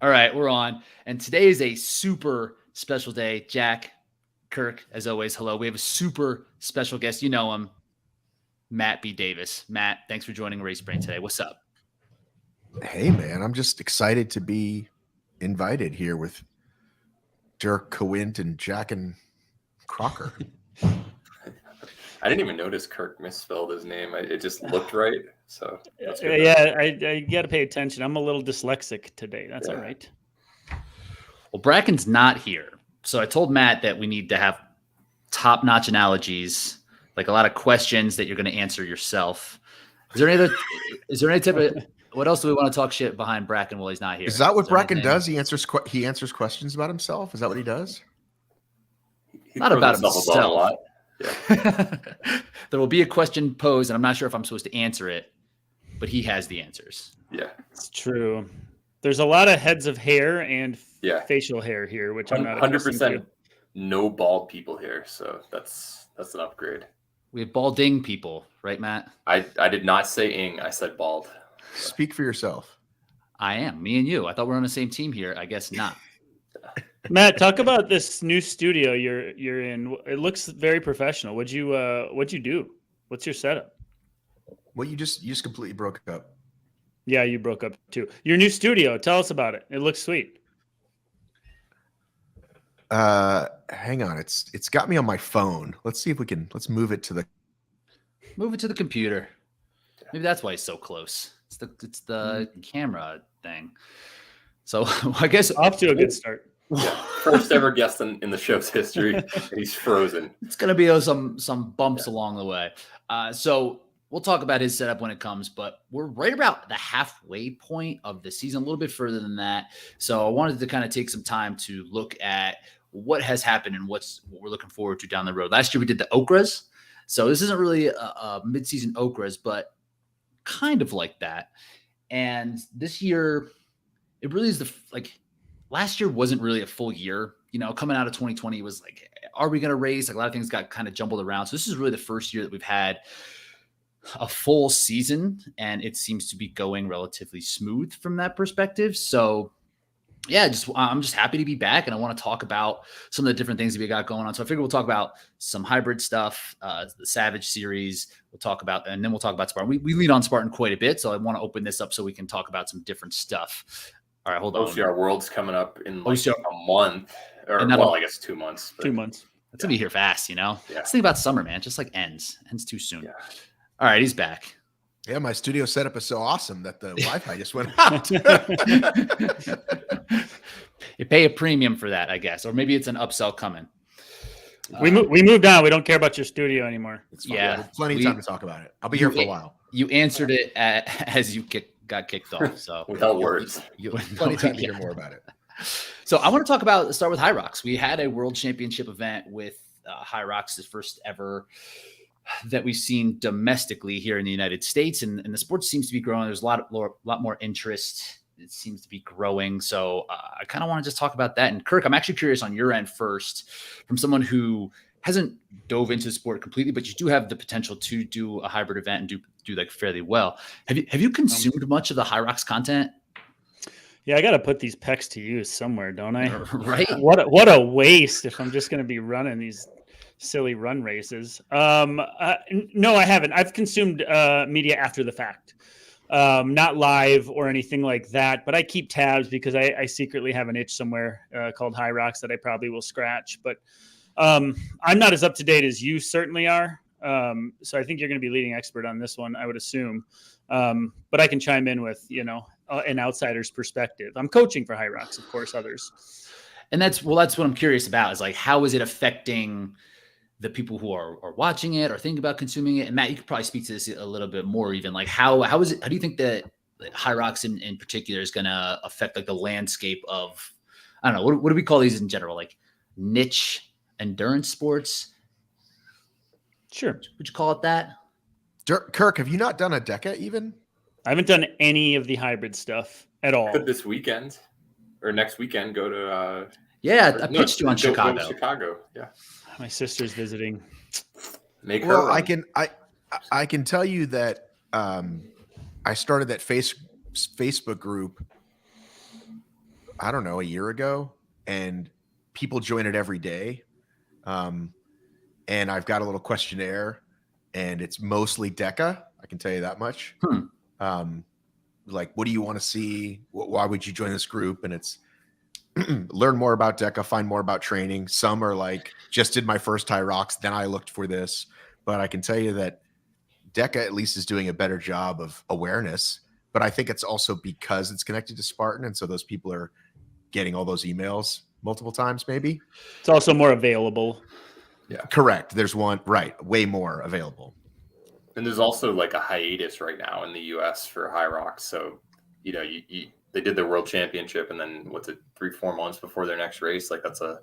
All right, we're on. And today is a super special day. Jack, Kirk, as always, hello. We have a super special guest. You know him, Matt B. Davis. Matt, thanks for joining Race Brain today. What's up? Hey, man, I'm just excited to be invited here with Dirk Coint and Jack and Crocker. I didn't even notice Kirk misspelled his name. It just looked right. So that's good. Yeah, I got to pay attention. I'm a little dyslexic today. That's all right. Well, Bracken's not here. So I told Matt that we need to have top-notch analogies, like a lot of questions that you're going to answer yourself. Is there any type of what else do we want to talk shit behind Bracken while he's not here? Is that what Bracken does? He answers questions about himself. Is that what he does? Not about himself. A lot. Yeah. There will be a question posed, and I'm not sure if I'm supposed to answer it, but he has the answers. Yeah, it's true. There's a lot of heads of hair and facial hair here, which I'm not 100% no bald people here, so that's an upgrade. We have balding people, right, Matt? I did not say ing. I said bald. Speak for yourself. I am. Me and you. I thought we were on the same team here. I guess not. Matt, talk about this new studio you're in. It looks very professional. What'd you do? What's your setup? Well, you just completely broke up. Yeah, you broke up too. Your new studio. Tell us about it. It looks sweet. Hang on. It's got me on my phone. Let's see if let's move it to the computer. Maybe that's why he's so close. It's the camera thing. So I guess off to a good start. Yeah, first ever guest in the show's history. He's frozen. It's gonna be some bumps along the way. So we'll talk about his setup when it comes, but we're right about the halfway point of the season, a little bit further than that. So I wanted to kind of take some time to look at what has happened and what we're looking forward to down the road. Last year we did the Okras. So this isn't really a mid-season Okras, but kind of like that. And this year, it really is last year wasn't really a full year. You know, coming out of 2020 was like, are we going to race? Like a lot of things got kind of jumbled around. So this is really the first year that we've had a full season, and it seems to be going relatively smooth from that perspective. So yeah, I'm just happy to be back, and I want to talk about some of the different things that we got going on. So I figure we'll talk about some hybrid stuff, the Savage series. We'll talk about, and then we'll talk about Spartan. We lead on Spartan quite a bit, so I want to open this up so we can talk about some different stuff. All right, hold on. OCR World's coming up in a month, or I guess 2 months. 2 months. It's gonna be here fast, you know. Yeah. Let's think about summer, man. Just like ends too soon. Yeah. All right, he's back. Yeah, my studio setup is so awesome that the Wi-Fi just went out. You pay a premium for that, I guess, or maybe it's an upsell coming. We moved on. We don't care about your studio anymore. Yeah, plenty of time to talk about it. I'll be here for a while. You answered it as you got kicked off, so without words. Plenty of time to hear more about it. So I want to start with High Rocks. We had a World Championship event with High Rocks, the first ever that we've seen domestically here in the United States, and the sport seems to be growing. There's a lot more interest. It seems to be growing. So I kind of want to just talk about that. And Kirk, I'm actually curious on your end first, from someone who hasn't dove into the sport completely, but you do have the potential to do a hybrid event and do like fairly well. Have you consumed much of the High Rocks content? Yeah, I got to put these pecs to use somewhere, don't I? Right. What a waste if I'm just going to be running these silly run races. No, I haven't. I've consumed media after the fact, not live or anything like that, but I keep tabs because I secretly have an itch somewhere called High Rocks that I probably will scratch, but I'm not as up to date as you certainly are. So I think you're going to be leading expert on this one, I would assume. But I can chime in with, an outsider's perspective. I'm coaching for High Rocks, of course, others. And that's what I'm curious about is like, how is it affecting the people who are watching it or thinking about consuming it? And Matt, you could probably speak to this a little bit more, even like how do you think that High Rocks in particular is going to affect like the landscape of, I don't know, what do we call these in general? Like niche endurance sports? Sure. Would you call it that? Kirk, have you not done a DECA even? I haven't done any of the hybrid stuff at all. Could this weekend or next weekend go to I pitched you on Chicago. Go to Chicago. Yeah. My sister's visiting. Well, I can tell you that I started that Facebook group I don't know, a year ago, and people join it every day. And I've got a little questionnaire, and it's mostly DECA. I can tell you that much. Like, what do you want to see? Why would you join this group? And it's learn more about DECA, find more about training. Some are like, just did my first high rocks, then I looked for this. But I can tell you that DECA at least is doing a better job of awareness. But I think it's also because it's connected to Spartan. And so those people are getting all those emails multiple times, maybe. It's also more available. Yeah. Correct. There's one, right, way more available. And there's also like a hiatus right now in the U.S. for high rocks. So, you know, they did their world championship, and then 3-4 months before their next race. Like it's a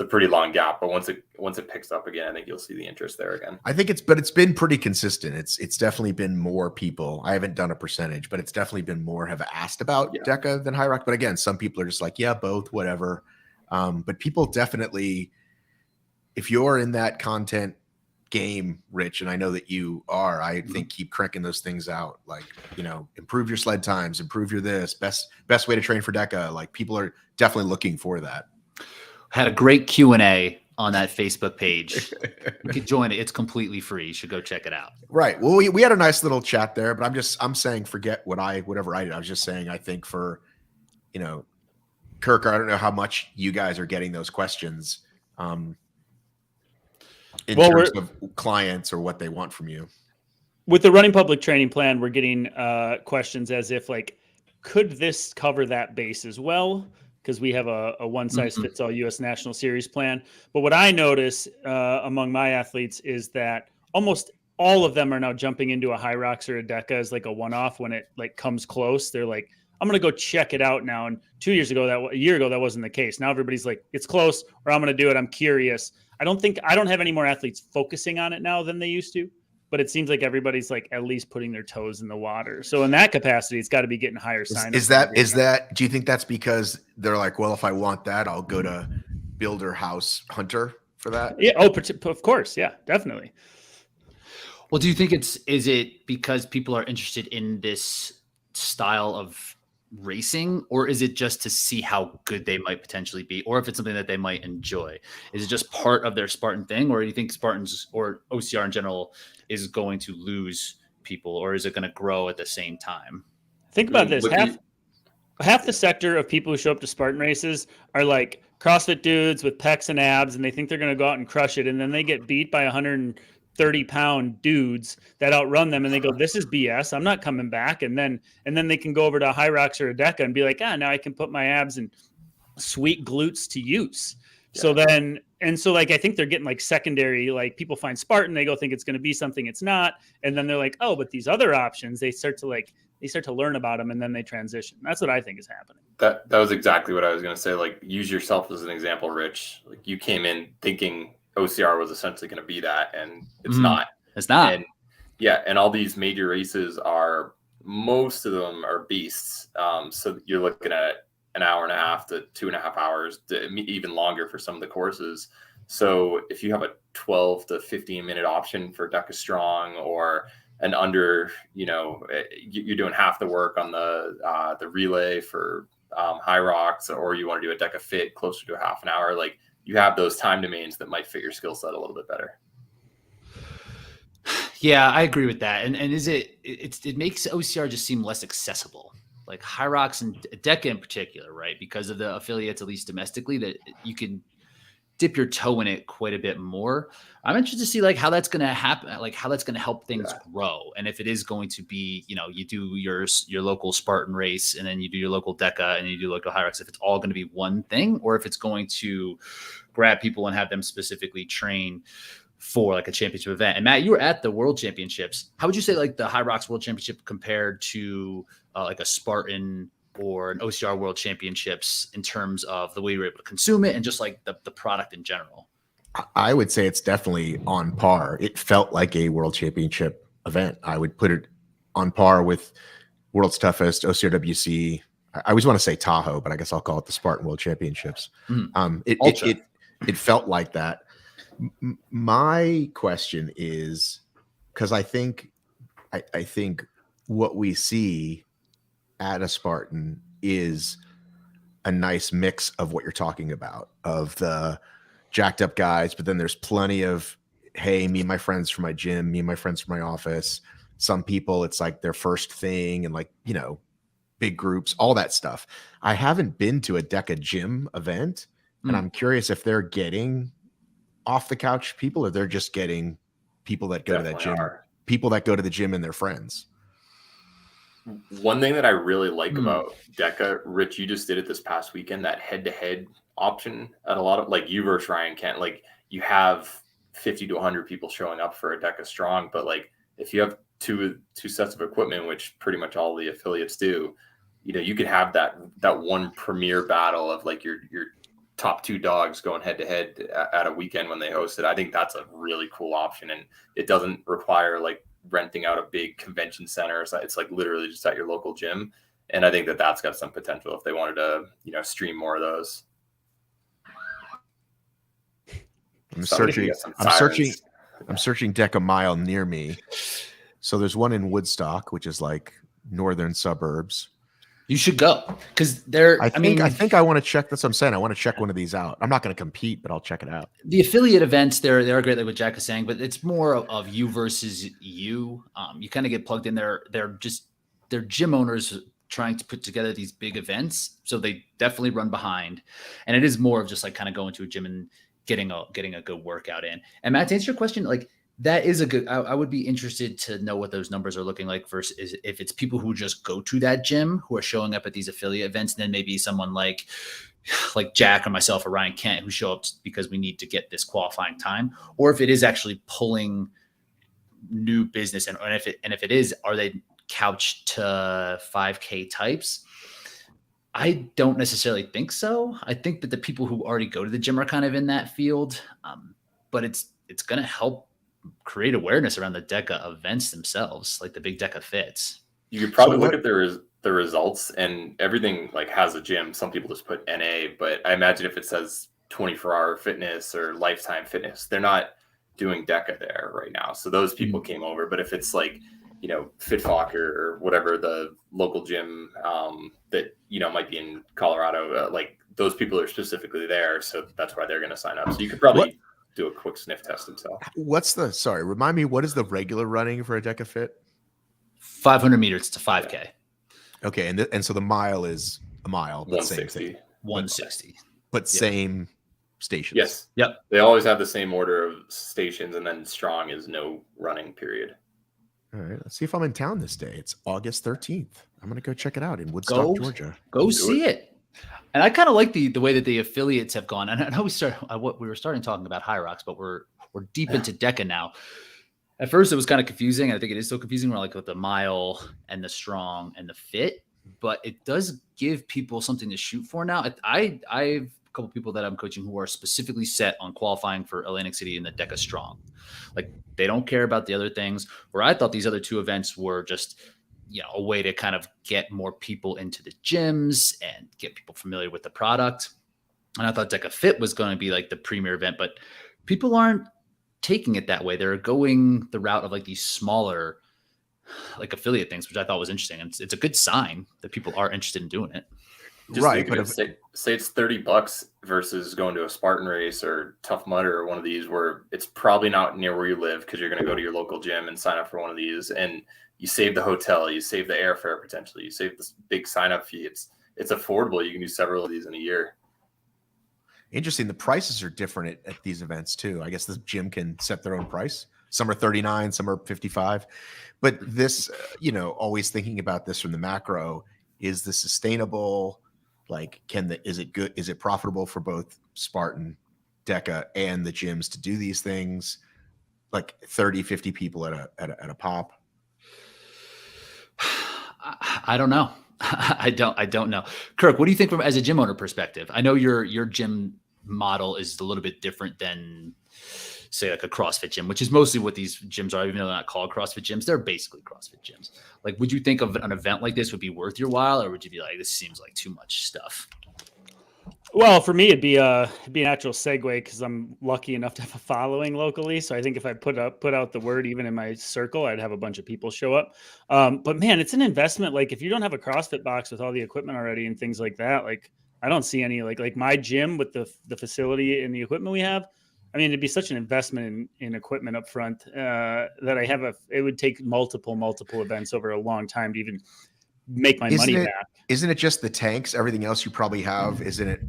pretty long gap. But once it picks up again, I think you'll see the interest there again. I think it's been pretty consistent. It's definitely been more people. I haven't done a percentage, but it's definitely been more have asked about DECA than high rock. But again, some people are just like, yeah, both, whatever. But people definitely, if you're in that content game, Rich, and I know that you are, I think keep cranking those things out. Like, you know, improve your sled times, improve your this, best way to train for DECA. Like, people are definitely looking for that. Had a great Q&A on that Facebook page. You can join it. It's completely free. You should go check it out. Right. Well, we had a nice little chat there, but I'm saying forget whatever I did. I was just saying, I think for, you know, Kirk, I don't know how much you guys are getting those questions in terms of clients or what they want from you. With the Running Public training plan, we're getting questions as if like, could this cover that base as well? Because we have a one-size-fits-all U.S. National Series plan. But what I notice among my athletes is that almost all of them are now jumping into a high rocks or a DECA as like a one-off when it like comes close. They're like, I'm going to go check it out now. And a year ago, that wasn't the case. Now everybody's like, it's close, or I'm going to do it. I'm curious. I don't have any more athletes focusing on it now than they used to, but it seems like everybody's like at least putting their toes in the water. So in that capacity, it's got to be getting higher sign. Is that, do you think that's because they're like, well, if I want that, I'll go to Builder House Hunter for that? Yeah. Oh, of course. Yeah, definitely. Well, do you think is it because people are interested in this style of racing, or is it just to see how good they might potentially be, or if it's something that they might enjoy? Is it just part of their Spartan thing, or do you think Spartans or OCR in general is going to lose people, or is it going to grow at the same time? Think about this. Half the sector of people who show up to Spartan races are like CrossFit dudes with pecs and abs, and they think they're going to go out and crush it, and then they get beat by 130-pound dudes that outrun them, and they go, this is BS, I'm not coming back. And then they can go over to a high rocks or a DECA and be like, now I can put my abs and sweet glutes to use. Yeah. So I think they're getting like secondary, like people find Spartan, they go think it's going to be something it's not, and then they're like, oh, but these other options, they start to learn about them, and then they transition. That's what I think is happening. That was exactly what I was going to say. Like, use yourself as an example, Rich. Like, you came in thinking OCR was essentially going to be that, and it's not. It's not. And all these major races most of them are beasts. So you're looking at an hour and a half to 2.5 hours, even longer for some of the courses. So if you have a 12 to 15 minute option for DECA Strong, or an under, you're doing half the work on the relay for high rocks, or you want to do a DECA Fit closer to a half an hour, like, you have those time domains that might fit your skill set a little bit better. Yeah, I agree with that. And it makes OCR just seem less accessible, like high rocks and DECA in particular, right? Because of the affiliates, at least domestically, that you can dip your toe in it quite a bit more. I'm interested to see like how that's going to happen, like how that's going to help things grow. And if it is going to be, you do your local Spartan race, and then you do your local DECA, and you do local high rocks, if it's all going to be one thing, or if it's going to grab people and have them specifically train for like a championship event. And Matt, you were at the World Championships. How would you say like the High Rocks World Championship compared to like a Spartan or an OCR World Championships in terms of the way you were able to consume it and just like the product in general? I would say it's definitely on par. It felt like a World Championship event. I would put it on par with World's Toughest, OCRWC. I always want to say Tahoe, but I guess I'll call it the Spartan World Championships. It felt like that. My question is, because I think what we see at a Spartan is a nice mix of what you're talking about, of the jacked up guys, but then there's plenty of, hey, me and my friends from my gym, me and my friends from my office. Some people, it's like their first thing, and like, you know, big groups, all that stuff. I haven't been to a DECA gym event, and I'm curious if they're getting off the couch people, or they're just getting people that go to that gym, people that go to the gym and their friends. One thing that I really like about DECA, Rich, you just did it this past weekend, that head-to-head option at a lot of, like, you versus Ryan Kent, like, you have 50 to 100 people showing up for a DECA strong, but like if you have two sets of equipment, which pretty much all the affiliates do, you know, you could have that one premier battle of like your top two dogs going head to head at a weekend when they host it. I think that's a really cool option, and it doesn't require like renting out a big convention center. So it's like literally just at your local gym. And I think that that's got some potential if they wanted to, you know, stream more of those. I'm searching DECA mile near me. So there's one in Woodstock, which is like northern suburbs. You should go because they're. I think I want to check. That's what I'm saying. I want to check one of these out. I'm not going to compete, but I'll check it out. The affiliate events, they are great, like what Jack is saying, but it's more of you versus you. You kind of get plugged in there. They're gym owners trying to put together these big events, so they definitely run behind. And it is more of just like kind of going to a gym and getting a good workout in. And Matt, to answer your question, like that is a good. I would be interested to know what those numbers are looking like versus if it's people who just go to that gym who are showing up at these affiliate events, and then maybe someone like Jack or myself or Ryan Kent who show up because we need to get this qualifying time, or if it is actually pulling new business, and if it is, are they couched to 5K types? I don't necessarily think so. I think that the people who already go to the gym are kind of in that field, but it's going to help create awareness around the DECA events themselves, like the big DECA fits. You could probably look at the results, and everything like has a gym. Some people just put NA, but I imagine if it says 24-hour fitness or lifetime fitness, they're not doing DECA there right now. So those people came over. But if it's like, you know, FitFocker or whatever the local gym that, you know, might be in Colorado, like those people are specifically there. So that's why they're going to sign up. So you could probably do a quick sniff test himself. Remind me, what is the regular running for a DECA fit? 500 meters to 5K. Yeah. Okay. And so the mile is a mile. 160. 160. But same stations. Yes. Yep. They always have the same order of stations, and then strong is no running period. All right. Let's see if I'm in town this day. It's August 13th. I'm going to go check it out in Woodstock, Georgia. Go see it. And I kind of like the way that the affiliates have gone. And I know we were starting talking about High Rocks, but we're deep into DECA now. At first, it was kind of confusing. I think it is still confusing. We're like with the mile and the strong and the fit, but it does give people something to shoot for now. I've a couple people that I'm coaching who are specifically set on qualifying for Atlantic City in the DECA strong. Like they don't care about the other things. Where I thought these other two events were just, you know, a way to kind of get more people into the gyms and get people familiar with the product. And I thought DECA Fit was going to be like the premier event, but people aren't taking it that way. They're going the route of like these smaller, like affiliate things, which I thought was interesting. And it's a good sign that people are interested in doing it. Just right. But say it's $30 versus going to a Spartan race or Tough Mudder or one of these where it's probably not near where you live because you're going to go to your local gym and sign up for one of these. And you save the hotel, you save the airfare potentially, you save this big sign up fee. It's affordable. You can do several of these in a year. Interesting. The prices are different at these events too. I guess the gym can set their own price. Some are 39, some are 55. But this, you know, always thinking about this from the macro, is the sustainable? Like, is it good? Is it profitable for both Spartan, DECA, and the gyms to do these things? Like 30, 50 people at a pop? I don't know. I don't know. Kirk, what do you think from as a gym owner perspective? I know your gym model is a little bit different than, say, like a CrossFit gym, which is mostly what these gyms are, even though they're not called CrossFit gyms. They're basically CrossFit gyms. Like, would you think of an event like this would be worth your while, or would you be like, this seems like too much stuff? Well, for me, it'd be a natural segue because I'm lucky enough to have a following locally. So I think if I put out the word even in my circle, I'd have a bunch of people show up. But man, it's an investment. Like if you don't have a CrossFit box with all the equipment already and things like that, like I don't see any like my gym with the facility and the equipment we have. I mean, it'd be such an investment in equipment up front that it would take multiple events over a long time to even make my money back. Isn't it just the tanks? Everything else you probably have, isn't it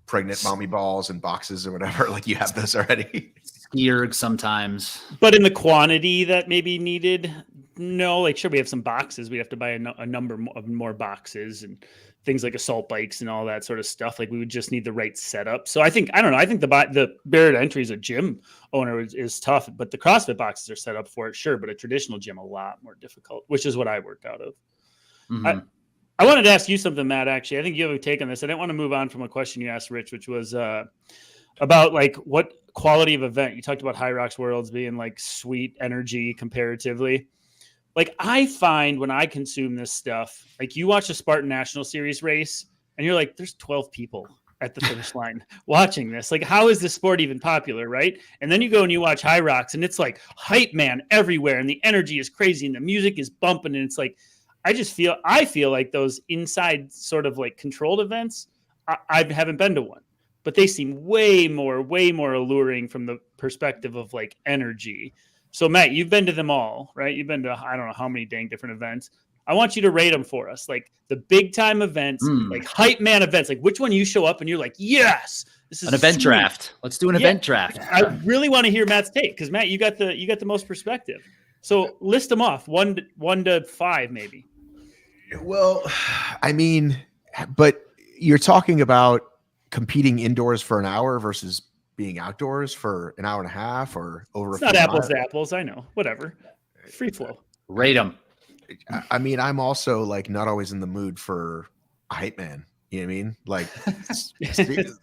pregnant mommy balls and boxes or whatever? Like you have those already. Ski erg sometimes. But in the quantity that may be needed, no, like sure, we have some boxes. We have to buy a number of more boxes and things like assault bikes and all that sort of stuff. Like we would just need the right setup. So I don't know. I think the barrier to entry as a gym owner is tough, but the CrossFit boxes are set up for it, sure. But a traditional gym, a lot more difficult, which is what I worked out of. Mm-hmm. I wanted to ask you something, Matt, actually. I think you have a take on this. I didn't want to move on from a question you asked Rich, which was about like what quality of event. You talked about High Rocks Worlds being like sweet energy comparatively. Like I find when I consume this stuff, like you watch a Spartan National Series race and you're like, there's 12 people at the finish line watching this. Like, how is this sport even popular, right? And then you go and you watch High Rocks and it's like hype man everywhere and the energy is crazy and the music is bumping and it's like, I feel like those inside sort of like controlled events, I haven't been to one, but they seem way more alluring from the perspective of like energy. So Matt, you've been to them all, right? You've been to, I don't know how many dang different events. I want you to rate them for us. Like the big time events, like hype man events, like which one you show up and you're like, yes, this is an event draft. Let's do an event draft. I really want to hear Matt's take because Matt, you got the most perspective. So list them off 1 to 5, maybe. Well, I mean, but you're talking about competing indoors for an hour versus being outdoors for an hour and a half or over. It's not apples to apples. I know. Whatever. Free flow. Rate them. I mean, I'm also like not always in the mood for a hype man. You know what I mean? Like,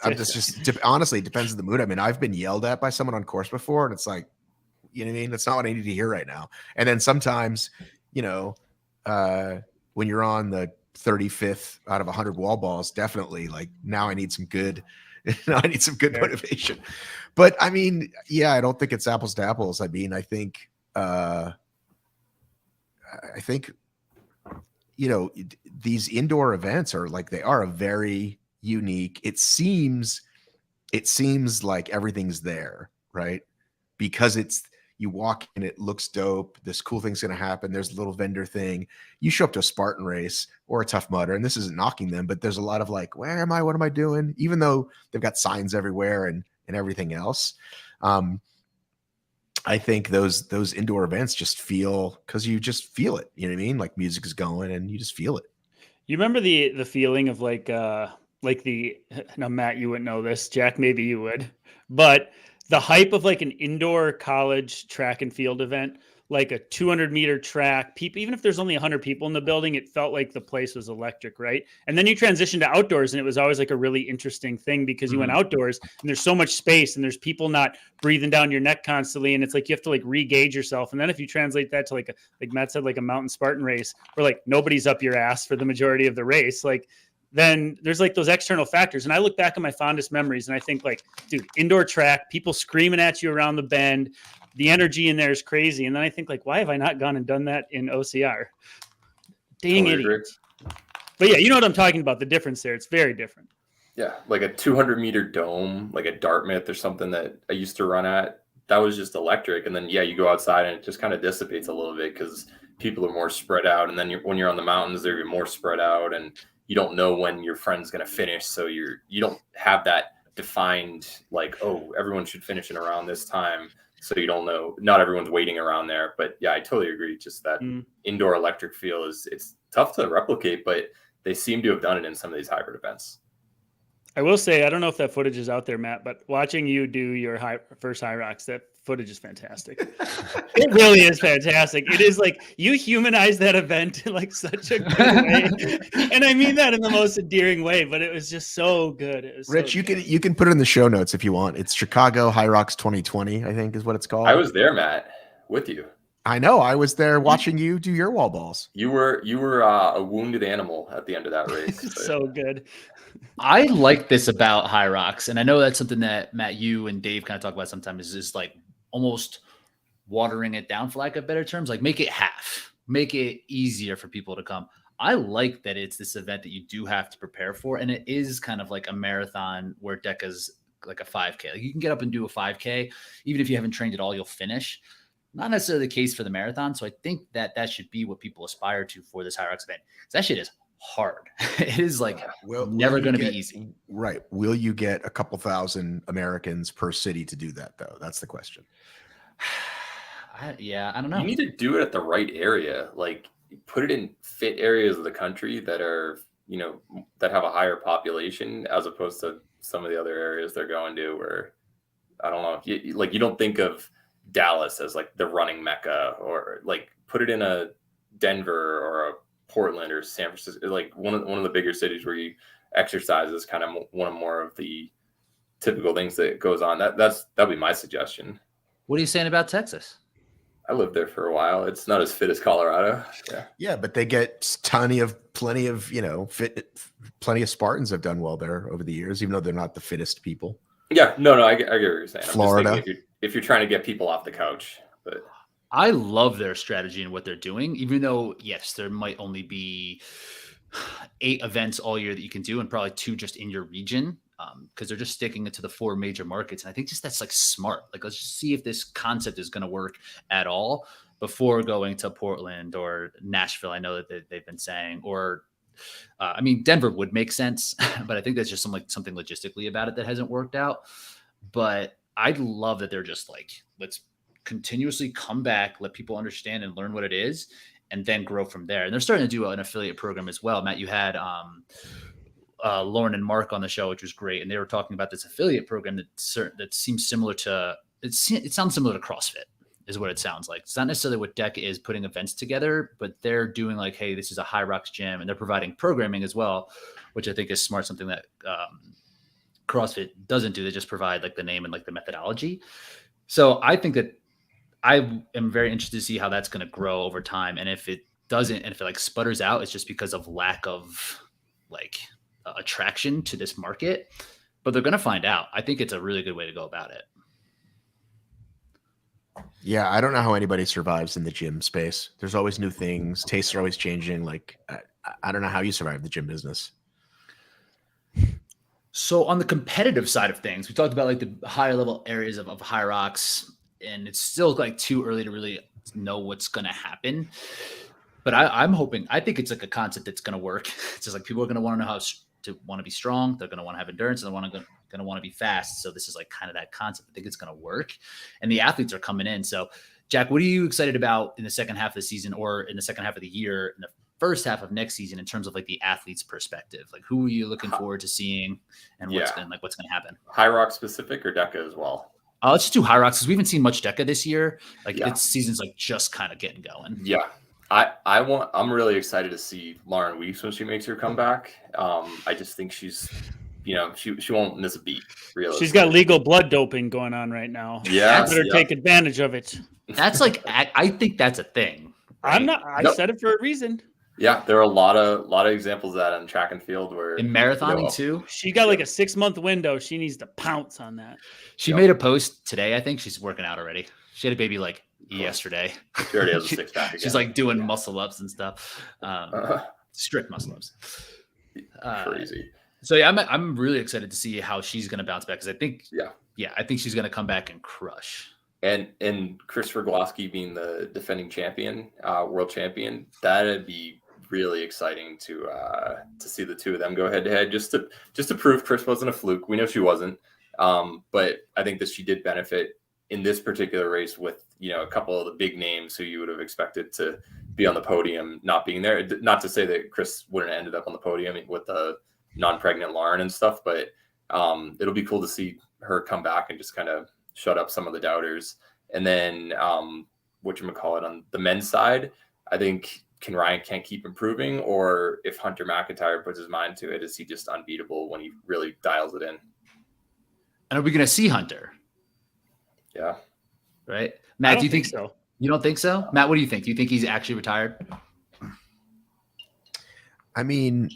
I'm just honestly, it depends on the mood. I mean, I've been yelled at by someone on course before, and it's like, you know what I mean? That's not what I need to hear right now. And then sometimes, you know, when you're on the 35th out of 100 wall balls, definitely like now I need some good. I need some good motivation. But I mean, yeah, I don't think it's apples to apples. I mean, I think, you know, these indoor events are like, they are a very unique, it seems like everything's there, right? Because you walk in, it looks dope. This cool thing's going to happen. There's a little vendor thing. You show up to a Spartan race or a Tough Mudder, and this isn't knocking them, but there's a lot of like, where am I? What am I doing? Even though they've got signs everywhere and everything else. I think those indoor events just feel, because you just feel it. You know what I mean? Like music is going and you just feel it. You remember the feeling of like now Matt, you wouldn't know this. Jack, maybe you would, but the hype of like an indoor college track and field event, like a 200-meter track, people, even if there's only 100 people in the building, it felt like the place was electric, right? And then you transition to outdoors, and it was always like a really interesting thing because you went outdoors and there's so much space and there's people not breathing down your neck constantly, and it's like you have to like re-gauge yourself. And then if you translate that to like Matt said, like a mountain Spartan race, where like nobody's up your ass for the majority of the race, like then there's like those external factors. And I look back at my fondest memories and I think like, dude, indoor track, people screaming at you around the bend, the energy in there is crazy. And then I think like, why have I not gone and done that in OCR? Dang idiot. But yeah, you know what I'm talking about. The difference there. It's very different. Yeah. Like a 200-meter dome, like a Dartmouth or something that I used to run at, that was just electric. And then, yeah, you go outside and it just kind of dissipates a little bit because people are more spread out. And then when you're on the mountains, they're more spread out and you don't know when your friend's going to finish. So you don't have that defined, like, oh, everyone should finish in around this time. So you don't know, not everyone's waiting around there, but yeah, I totally agree. Just that indoor electric feel it's tough to replicate, but they seem to have done it in some of these hybrid events. I will say, I don't know if that footage is out there, Matt, but watching you do your first High Rocks, that footage is fantastic. It really is fantastic. It is like you humanize that event in like such a good way. And I mean that in the most endearing way, but it was just so good. It was Rich, so you can put it in the show notes if you want. It's Chicago High Rocks 2020, I think is what it's called. I was there, Matt, with you. I know. I was there watching you do your wall balls. You were a wounded animal at the end of that race. So good. I like this about High Rocks, and I know that's something that Matt, you and Dave kind of talk about sometimes, is like almost watering it down, for lack of better terms, like make it half, make it easier for people to come. I like that it's this event that you do have to prepare for, and it is kind of like a marathon where DECA's like a 5K. Like you can get up and do a 5K, even if you haven't trained at all, you'll finish. Not necessarily the case for the marathon. So I think that should be what people aspire to for this High Rocks event. That shit is hard. It is like never going to be easy. Right. Will you get a couple thousand Americans per city to do that, though? That's the question. I don't know. You need to do it at the right area. Like put it in fit areas of the country that are, that have a higher population as opposed to some of the other areas they're going to where, I don't know, you don't think of Dallas as like the running mecca, or like put it in a Denver or a Portland or San Francisco, like one of the bigger cities where you exercise is kind of one of more of the typical things that goes on. That'd be my suggestion. What are you saying about Texas? I lived there for a while. It's not as fit as Colorado. Yeah, but they get plenty of plenty of Spartans have done well there over the years, even though they're not the fittest people. Yeah, no, I get what you're saying. Florida. I'm just thinking if you're trying to get people off the couch, but I love their strategy and what they're doing, even though, yes, there might only be 8 events all year that you can do and probably 2 just in your region, because they're just sticking it to the 4 major markets. And I think just that's like smart. Like, let's just see if this concept is going to work at all before going to Portland or Nashville. I know that they've been saying, or Denver would make sense, but I think that's just something logistically about it that hasn't worked out. But I love that they're just like, let's continuously come back, let people understand and learn what it is, and then grow from there. And they're starting to do an affiliate program as well. Matt, you had Lauren and Mark on the show, which was great, and they were talking about this affiliate program that seems similar to it sounds similar to CrossFit, is what it sounds like. It's not necessarily what DECA is putting events together, but they're doing like, hey, this is a High Rocks gym, and they're providing programming as well, which I think is smart. Something that CrossFit doesn't do. They just provide like the name and like the methodology. So I think that I am very interested to see how that's going to grow over time. And if it doesn't, and if it like sputters out, it's just because of lack of like attraction to this market, but they're going to find out. I think it's a really good way to go about it. Yeah. I don't know how anybody survives in the gym space. There's always new things. Tastes are always changing. Like, I don't know how you survive the gym business. So on the competitive side of things, we talked about like the higher level areas of High Rocks, and it's still like too early to really know what's going to happen. But I'm hoping, I think it's like a concept that's going to work. It's just like people are going to want to know how to want to be strong. They're going to want to have endurance, and they're going to want to be fast. So this is like kind of that concept. I think it's going to work, and the athletes are coming in. So Jack, what are you excited about in the second half of the season, or in the second half of the year, in the first half of next season, in terms of like the athlete's perspective? Like, who are you looking forward to seeing, and what's going to happen? High Rock specific or DECA as well? Let's just do High Rocks, because we haven't seen much DECA this year. Like its season's like just kind of getting going. Yeah. I'm really excited to see Lauren Weeks when she makes her comeback. I just think she's, she won't miss a beat. Really, she's got legal blood doping going on right now. Yeah, better take advantage of it. That's like, I think that's a thing. Right? I'm not. I said it for a reason. Yeah, there are a lot of examples of that in track and field where in marathoning too. She got like a 6-month window. She needs to pounce on that. She made a post today. I think she's working out already. She had a baby like yesterday. She already has a 6-pack again. She's like doing muscle ups and stuff. Strict muscle ups. Crazy. So yeah, I'm really excited to see how she's going to bounce back, because I think I think she's going to come back and crush. And Christopher Glasky being the defending champion, world champion, that'd be really exciting to see the two of them go head to head, just to prove Chris wasn't a fluke. We know she wasn't, but I think that she did benefit in this particular race with a couple of the big names who you would have expected to be on the podium not being there. Not to say that Chris wouldn't have ended up on the podium with the non-pregnant Lauren and stuff, but it'll be cool to see her come back and just kind of shut up some of the doubters. And then whatchamacallit, on the men's side, I think, can Ryan can't keep improving, or if Hunter McIntyre puts his mind to it, is he just unbeatable when he really dials it in? And are we going to see Hunter? Yeah. Right. Matt, do you think so? You don't think so? Matt, what do you think? Do you think he's actually retired? I mean,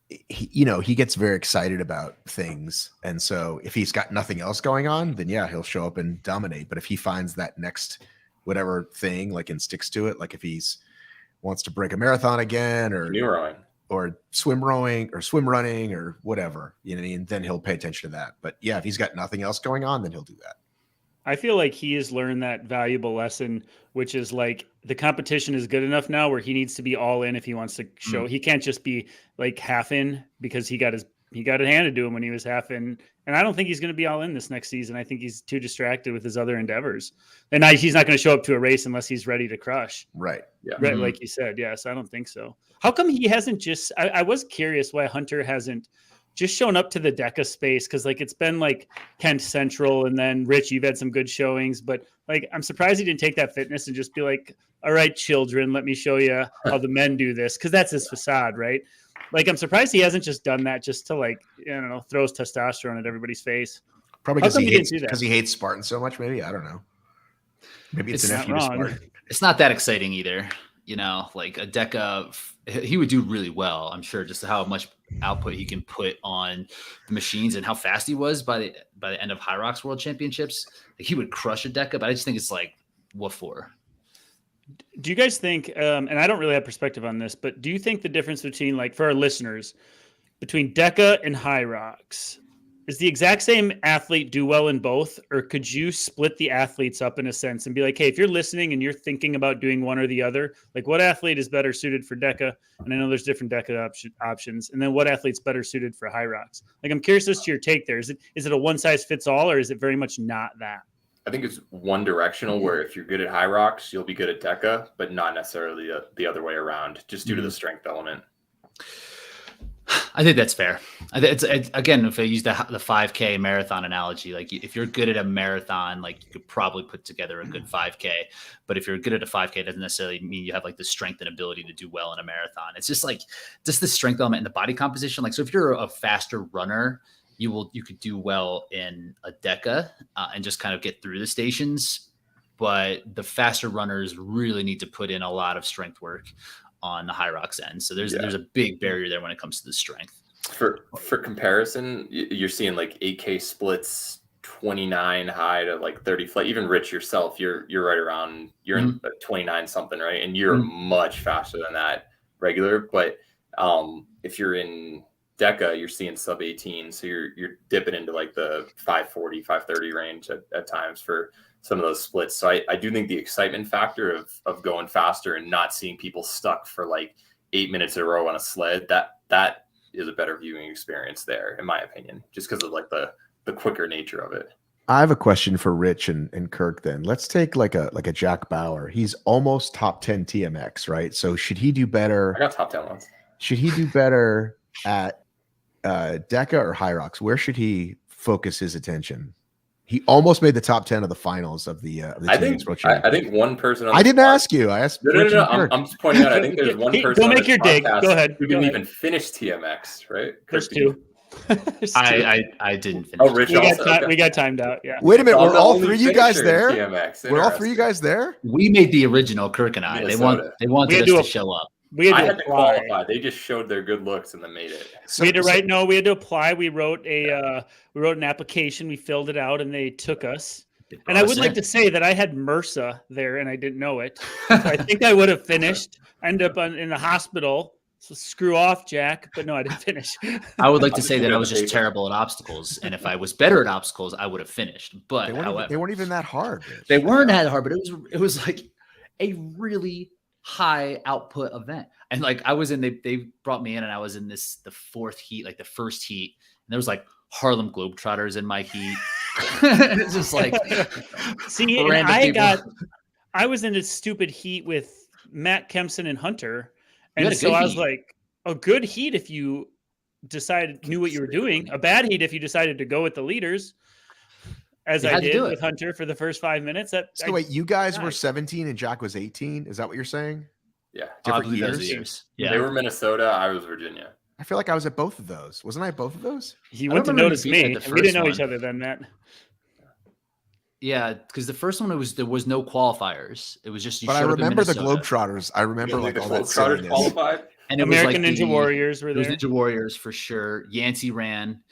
he gets very excited about things. And so if he's got nothing else going on, then yeah, he'll show up and dominate. But if he finds that next whatever thing, like, and sticks to it, like if he's wants to break a marathon again, or Canoe rowing, or swim rowing, or swim running, or whatever, you know what I mean? Then he'll pay attention to that. But yeah, if he's got nothing else going on, then he'll do that. I feel like he has learned that valuable lesson, which is like the competition is good enough now where he needs to be all in if he wants to show. He can't just be like half in, because he got it handed to him when he was half in. And I don't think he's going to be all in this next season. I think he's too distracted with his other endeavors. And he's not going to show up to a race unless he's ready to crush. Right. Yeah. Right, like you said. Yes, I don't think so. How come he hasn't just I was curious why Hunter hasn't just shown up to the DECA space, because like it's been like Kent Central, and then Rich, you've had some good showings, but like I'm surprised he didn't take that fitness and just be like, all right, children, let me show you how the men do this, because that's his facade, right? Like I'm surprised he hasn't just done that just to like, I don't know, throws testosterone at everybody's face. Probably because he hates Spartan so much. Maybe, I don't know. Maybe it's an nephew to Spartan. It's not that exciting either. You know, like a DECA, he would do really well, I'm sure, just how much output he can put on the machines and how fast he was by the end of High Rocks World Championships. Like he would crush a DECA, but I just think it's like, what for? Do you guys think, and I don't really have perspective on this, but do you think the difference between, like, for our listeners, between DECA and High Rocks, is the exact same athlete do well in both? Or could you split the athletes up in a sense and be like, hey, if you're listening and you're thinking about doing one or the other, like what athlete is better suited for DECA? And I know there's different DECA options. And then what athlete's better suited for High Rocks? Like, I'm curious as to your take there. Is it a one size fits all, or is it very much not that? I think it's one directional, where if you're good at High Rocks, you'll be good at DECA, but not necessarily the other way around, just due to the strength element. I think that's fair. Again, if I use the 5K marathon analogy, like if you're good at a marathon, like you could probably put together a good 5K. But if you're good at a 5K, it doesn't necessarily mean you have like the strength and ability to do well in a marathon. It's just like the strength element and the body composition. Like, so if you're a faster runner, you could do well in a DECA and just kind of get through the stations. But the faster runners really need to put in a lot of strength work on the High Rocks end. So there's a big barrier there when it comes to the strength. For comparison, you're seeing like 8K splits, 29 high to like 30 flat. Even Rich yourself, you're right around, you're in 29 something, right? And you're much faster than that regular. But if you're in DECA, you're seeing sub 18. So you're dipping into like the 540, 530 range at times for some of those splits. So I do think the excitement factor of going faster and not seeing people stuck for like 8 minutes in a row on a sled, that is a better viewing experience there, in my opinion, just because of like the quicker nature of it. I have a question for Rich and Kirk then. Let's take like a Jack Bauer. He's almost top 10 TMX, right? So should he do better? I got top 10 ones. Should he do better at DECA or High Rocks? Where should he focus his attention? He almost made the top 10 of the finals of the I think one person. I didn't ask you. I asked. No. I'm just pointing out. I think there's one person. Don't make your dig. Go ahead. Who didn't even finish TMX, right? There's two. I didn't finish. Oh, Rich, we got timed out. Yeah. Wait a minute. Were all three of you guys there? Were all three of you guys there? We made the original, Kirk and I. Minnesota. They wanted us to show up. I had to qualify. They just showed their good looks and then made it. We had to apply. We wrote an application. We filled it out, and they took us. And I would like to say that I had MRSA there, and I didn't know it. So I think I would have finished. I ended up in the hospital. So screw off, Jack. But no, I didn't finish. I would like to say that I was just terrible at obstacles, and if I was better at obstacles, I would have finished. But they weren't even that hard. Rich. They weren't that hard, but it was like a really high output event. And like I was in, they brought me in, and I was in the fourth heat, like the first heat, and there was like Harlem Globetrotters in my heat. It's just like, see, I was in this stupid heat with Matt Kempson and Hunter. And so I was like, a good heat if you knew what you were doing, a bad heat if you decided to go with the leaders. As I did with Hunter for the first 5 minutes. So wait, you guys were 17 and Jack was 18? Is that what you're saying? Yeah. Different years? Yeah. They were Minnesota. I was Virginia. I feel like I was at both of those. Wasn't I at both of those? He went to notice me. We didn't know each other then, Matt. Yeah, because the first one there was no qualifiers. It was just But I remember the Globetrotters. I remember like all that Globetrotters qualified. And it American was like Ninja Warriors were there. Ninja Warriors for sure. Yancey ran.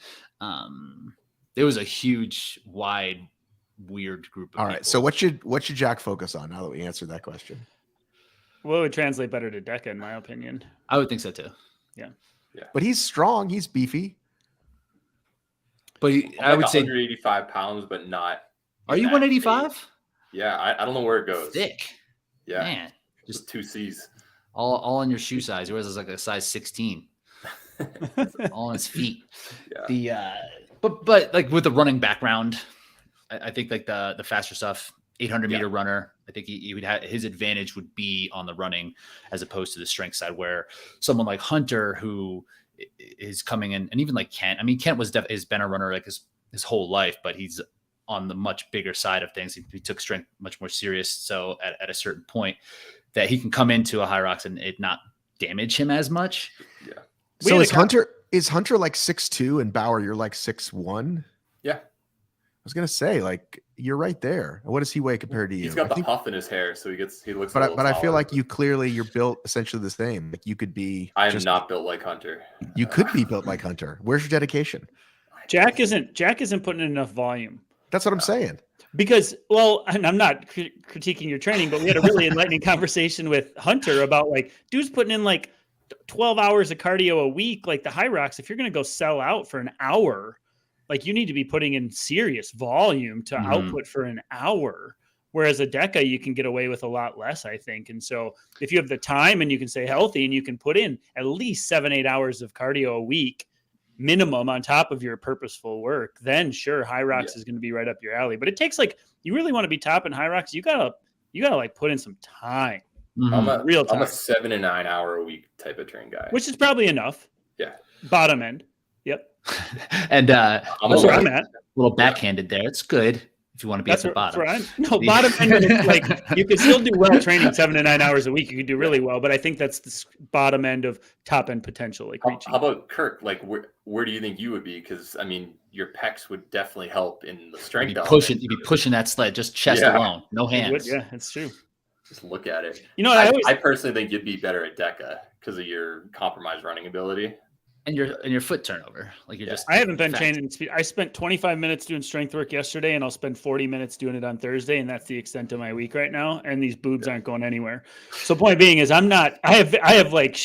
It was a huge, wide, weird group of people. All right. So what should Jack focus on now that we answered that question? Well, it would translate better to Deca, in my opinion. I would think so too. Yeah. But he's strong. He's beefy. But I would say 185 pounds, but not. Are you 185? Yeah, I don't know where it goes. Thick. Yeah, man, just 2 C's. All on your shoe size. Yours is like a size 16. All on his feet. Yeah. But like with the running background, I think like the faster stuff, 800-meter runner. I think he would have his advantage would be on the running as opposed to the strength side, where someone like Hunter, who is coming in, and even like Kent. I mean, Kent has been a runner like his whole life, but he's on the much bigger side of things. He took strength much more serious. So at a certain point, that he can come into a high rocks and it not damage him as much. Yeah. So is Hunter like 6'2" and Bauer, you're like 6'1"? Yeah. I was gonna say, like, you're right there. What does he weigh compared to you? He's got the puff in his hair, so he looks. But I feel like you're built essentially the same. Like you could be. I am not built like Hunter. You could be built like Hunter. Where's your dedication? Jack isn't putting in enough volume. That's what I'm saying. Because, well, and I'm not critiquing your training, but we had a really enlightening conversation with Hunter about like dude's putting in like 12 hours of cardio a week. Like the high rocks, if you're going to go sell out for an hour, like you need to be putting in serious volume to output for an hour. Whereas a Deca, you can get away with a lot less, I think. And so if you have the time and you can stay healthy and you can put in at least 7-8 hours of cardio a week minimum on top of your purposeful work, then sure, high rocks is going to be right up your alley. But it takes like, you really want to be top in high rocks, you gotta like put in some time. I'm Real-time. a 7 to 9 hour a week type of train guy, which is probably enough. Yeah. Bottom end. Yep. And that's where I'm at. A little backhanded there. It's good if you want to be at the bottom. Bottom end is like you can still do well training 7 to 9 hours a week. You can do really well, but I think that's the bottom end of top end potential. Like how about Kirk? Like where do you think you would be? Because I mean, your pecs would definitely help in the strength. You'd be pushing that sled, just chest alone, no hands. Yeah, it's true. Just look at it. You know, I personally think you'd be better at Deca because of your compromised running ability. And your foot turnover, like you're just. I haven't been changing speed. I spent 25 minutes doing strength work yesterday, and I'll spend 40 minutes doing it on Thursday, and that's the extent of my week right now. And these boobs aren't going anywhere. So point being is, I'm not. I have like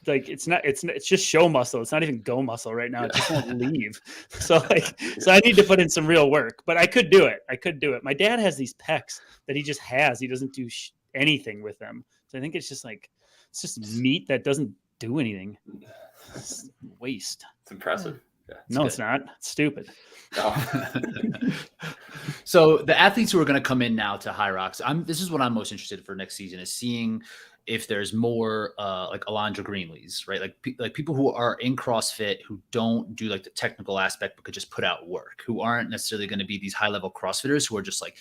it's just show muscle. It's not even go muscle right now. It just won't leave. So I need to put in some real work. But I could do it. My dad has these pecs that he just has. He doesn't do anything with them. So I think it's just meat that doesn't do anything. It's waste. It's impressive. Yeah, it's not. It's stupid. No. So the athletes who are going to come in now to high rocks, this is what I'm most interested in for next season, is seeing if there's more like Alondra Greenleys, right? Like people who are in CrossFit who don't do like the technical aspect but could just put out work, who aren't necessarily going to be these high level CrossFitters who are just like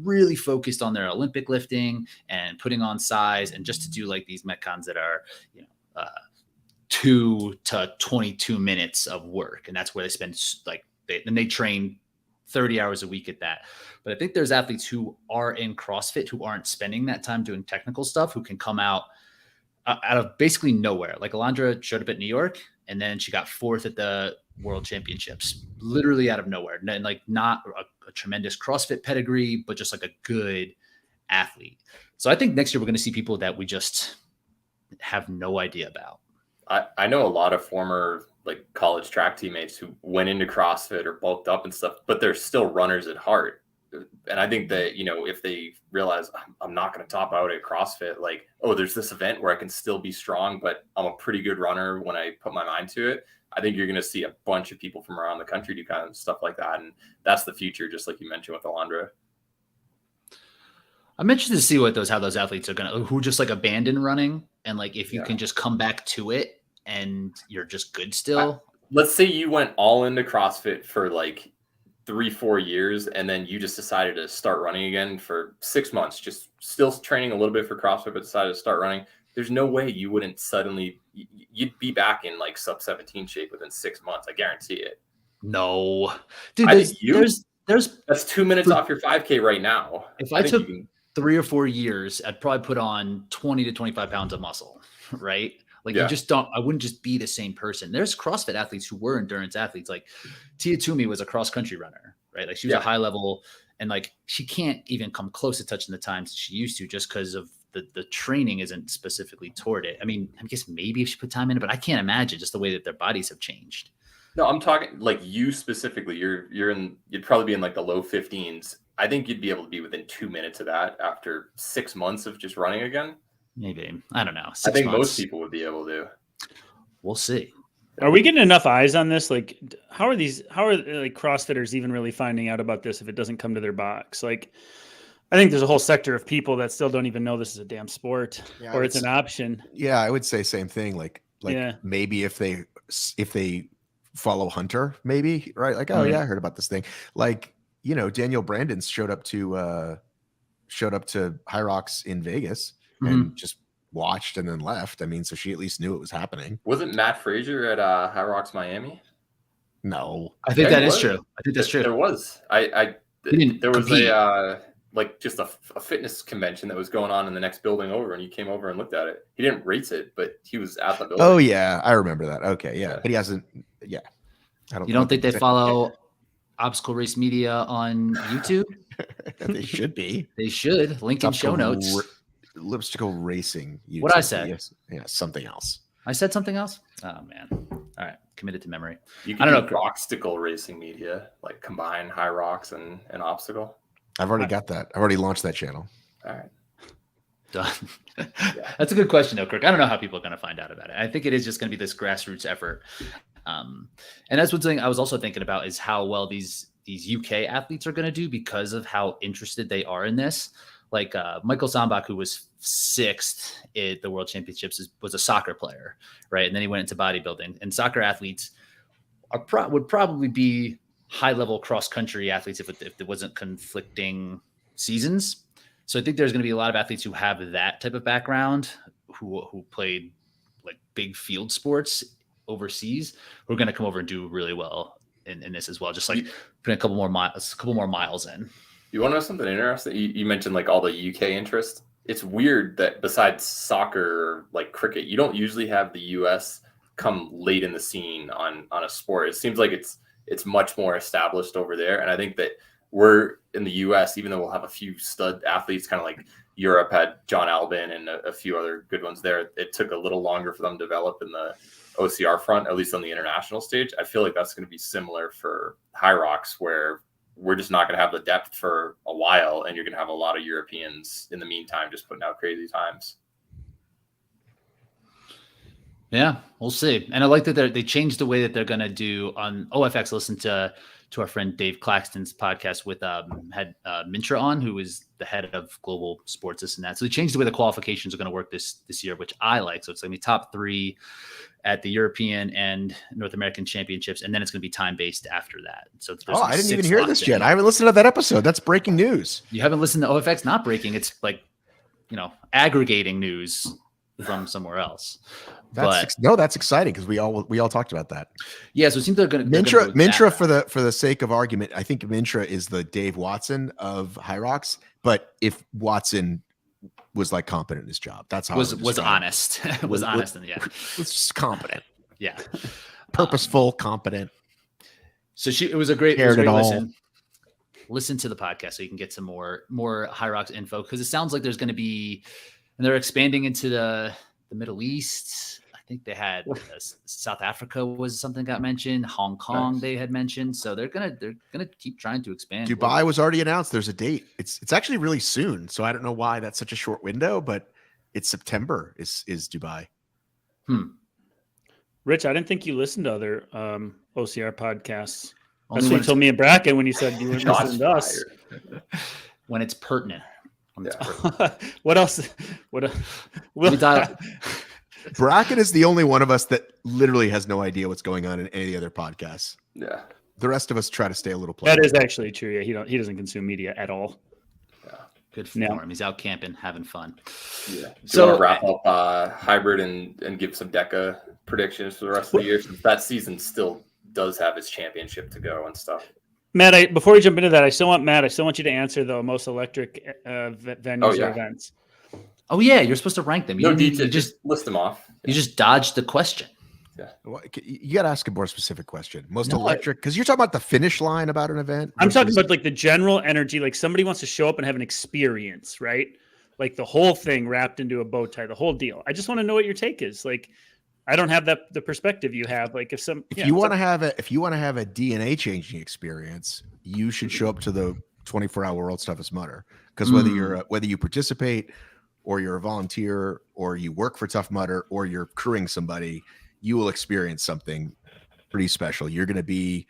really focused on their Olympic lifting and putting on size and just to do like these metcons that are 2 to 22 minutes of work. And that's where they spend they train 30 hours a week at that. But I think there's athletes who are in CrossFit who aren't spending that time doing technical stuff, who can come out of basically nowhere. Like Alondra showed up at New York and then she got 4th at the World Championships, literally out of nowhere. And like not a tremendous CrossFit pedigree, but just like a good athlete. So I think next year we're going to see people that we just have no idea about. I know a lot of former like college track teammates who went into CrossFit or bulked up and stuff, but they're still runners at heart. And I think that, if they realize I'm not going to top out at CrossFit, like, oh, there's this event where I can still be strong, but I'm a pretty good runner when I put my mind to it. I think you're going to see a bunch of people from around the country do kind of stuff like that. And that's the future, just like you mentioned with Alondra. I'm interested to see how those athletes are who just like abandon running. And like, if you can just come back to it and you're just good still. Let's say you went all into CrossFit for like 3-4 years, and then you just decided to start running again for 6 months, just still training a little bit for CrossFit, but decided to start running. There's no way you wouldn't suddenly, you'd be back in like sub 17 shape within 6 months. I guarantee it. No, dude, that's 2 minutes off your 5K right now. If I took 3 or 4 years, I'd probably put on 20 to 25 pounds of muscle, right? Like you just don't, I wouldn't just be the same person. There's CrossFit athletes who were endurance athletes. Like Tia Toomey was a cross country runner, right? Like she was a high level and like, she can't even come close to touching the times she used to just because of the training isn't specifically toward it. I mean, I guess maybe if you put time in it, but I can't imagine just the way that their bodies have changed. No, I'm talking like you specifically. You'd probably be in like the low 15s. I think you'd be able to be within 2 minutes of that after 6 months of just running again. Maybe. I don't know. I think most people would be able to. We'll see. Are we getting enough eyes on this? Like, how are like CrossFitters even really finding out about this if it doesn't come to their box? Like, I think there's a whole sector of people that still don't even know this is a damn sport or it's an option. Yeah, I would say same thing. Like maybe if they follow Hunter, maybe, right? Like, oh yeah, I heard about this thing. Like, Daniel Brandon showed up to High Rocks in Vegas and just watched and then left. I mean, so she at least knew it was happening. Wasn't Matt Frazier at High Rocks Miami? No, I think that is true. I think that's true. There was. There was like just a fitness convention that was going on in the next building over, and he came over and looked at it. He didn't race it, but he was at the building. Oh yeah, I remember that. Okay, yeah, but he hasn't. Yeah, You don't think they follow Obstacle Race Media on YouTube? They should be. They should. Link in show notes. Lipstickle Racing. YouTube. What I said? Yes. Yeah, something else. I said something else? Oh man. All right, committed to memory. You can do Obstacle Racing Media, like combine High Rocks and Obstacle. I've already got that. I've already launched that channel. All right. Done. That's a good question, though, Kirk. I don't know how people are going to find out about it. I think it is just going to be this grassroots effort. And that's one thing I was also thinking about is how well these UK athletes are going to do because of how interested they are in this. Like Michael Sambach, who was 6th at the World Championships, was a soccer player, right? And then he went into bodybuilding. And soccer athletes would probably be high-level cross-country athletes if there wasn't conflicting seasons. So I think there's going to be a lot of athletes who have that type of background, who played like big field sports overseas, who are going to come over and do really well in this as well. Just like putting a couple more miles in. You want to know something interesting? You mentioned like all the UK interest. It's weird that besides soccer, like cricket, you don't usually have the US come late in the scene on a sport. It seems like it's much more established over there. And I think that we're in the US, even though we'll have a few stud athletes, kind of like Europe had John Albin and a few other good ones there. It took a little longer for them to develop in the OCR front, at least on the international stage. I feel like that's going to be similar for High Rocks, where we're just not going to have the depth for a while. And you're going to have a lot of Europeans in the meantime, just putting out crazy times. Yeah, we'll see. And I like that they changed the way that they're going to do on OFX. Listen to our friend Dave Claxton's podcast with had Mintra on, who is the head of global sports, this and that. So they changed the way the qualifications are going to work this year, which I like. So it's going to be top 3 at the European and North American championships, and then it's going to be time-based after that. So I didn't even hear this yet. I haven't listened to that episode. That's breaking news. You haven't listened to OFX? Not breaking. It's like, aggregating news from somewhere else. That's exciting because we all talked about that. Yeah, so it seems they're going to Mintra for the sake of argument. I think Mintra is the Dave Watson of High Rocks, but if Watson was like competent in his job, that's how was honest. was honest and yeah, was just competent. Yeah, purposeful, competent. So it was a great listen. Listen to the podcast so you can get some more High Rocks info, because it sounds like there's going to be, and they're expanding into the Middle East. I think they had South Africa was something got mentioned. Hong Kong they had mentioned. So they're gonna keep trying to expand. Dubai was already announced. There's a date. It's actually really soon. So I don't know why that's such a short window, but it's September is Dubai. Rich, I didn't think you listened to other OCR podcasts. That's what you told me in Bracken when you said you weren't listening to us. When it's pertinent. What else? Bracken is the only one of us that literally has no idea what's going on in any of the other podcasts. Yeah. The rest of us try to stay a little That is actually true. Yeah, he doesn't consume media at all. Yeah. Good for him. He's out camping, having fun. Yeah. So you want to wrap up hybrid and give some DECA predictions for the rest of the year, since that season still does have its championship to go and stuff. Matt, before we jump into that, I still want you to answer the most electric venues or events. Oh yeah, you're supposed to rank them. You just list them off. You just dodged the question. Yeah, well, you got to ask a more specific question. Most electric, because you're talking about the finish line about an event. I'm talking about like the general energy. Like somebody wants to show up and have an experience, right? like the whole thing wrapped into a bow tie, the whole deal. I just want to know what your take is. Like, I don't have the perspective you have. Like if you want to have a DNA changing experience, you should show up to the 24-hour World's Toughest Mudder, because whether you participate or you're a volunteer or you work for Tough Mudder or you're crewing somebody, you will experience something pretty special. You're going to be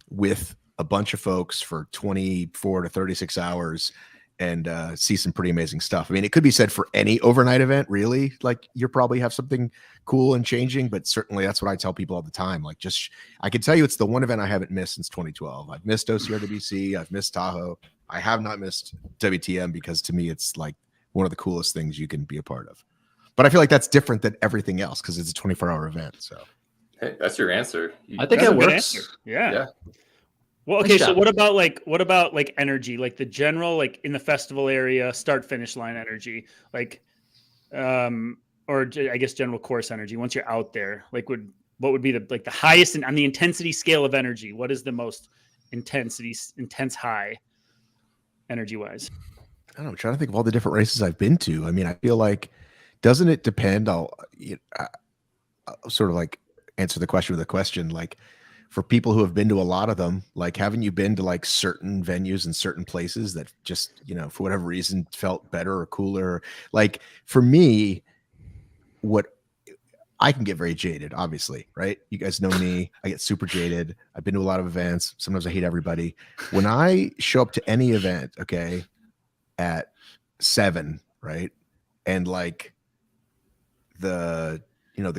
with a bunch of folks for 24 to 36 hours and see some pretty amazing stuff. I mean, it could be said for any overnight event, really. Like, you probably have something cool and changing, but certainly that's what I tell people all the time. Like, I can tell you it's the one event I haven't missed since 2012. I've missed OCRWC, I've missed Tahoe. I have not missed WTM, because to me, it's like one of the coolest things you can be a part of. But I feel like that's different than everything else because it's a 24-hour event. So, hey, that's your answer. I think it works. Yeah. Well, okay. So what about like energy, like the general, like in the festival area, start finish line energy, like, or I guess general course energy. Once you're out there, like what would be the highest on the intensity scale of energy? What is the most intense high energy wise? I don't know. I'm trying to think of all the different races I've been to. I mean, I feel like, doesn't it depend? I'll sort of like answer the question with a question. Like, for people who have been to a lot of them, like, haven't you been to like certain venues and certain places that just, for whatever reason felt better or cooler? Like, for me, what I can get very jaded, obviously, right? You guys know me. I get super jaded. I've been to a lot of events. Sometimes I hate everybody. When I show up to any event, okay, at 7, right? And like the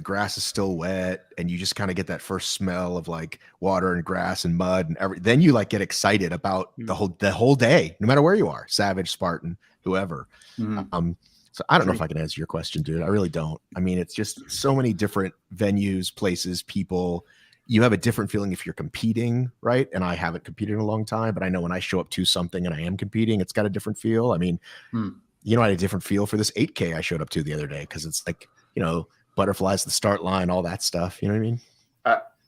grass is still wet and you just kind of get that first smell of like water and grass and mud and then you like get excited about the whole day, no matter where you are, Savage, Spartan, whoever. So I don't know if I can answer your question, dude. I really don't. I mean, it's just so many different venues, places, people. You have a different feeling if you're competing, right? And I haven't competed in a long time, but I know when I show up to something and I am competing, it's got a different feel. I mean, I had a different feel for this 8K I showed up to the other day, because it's like, butterflies, the start line, all that stuff. You know what I mean?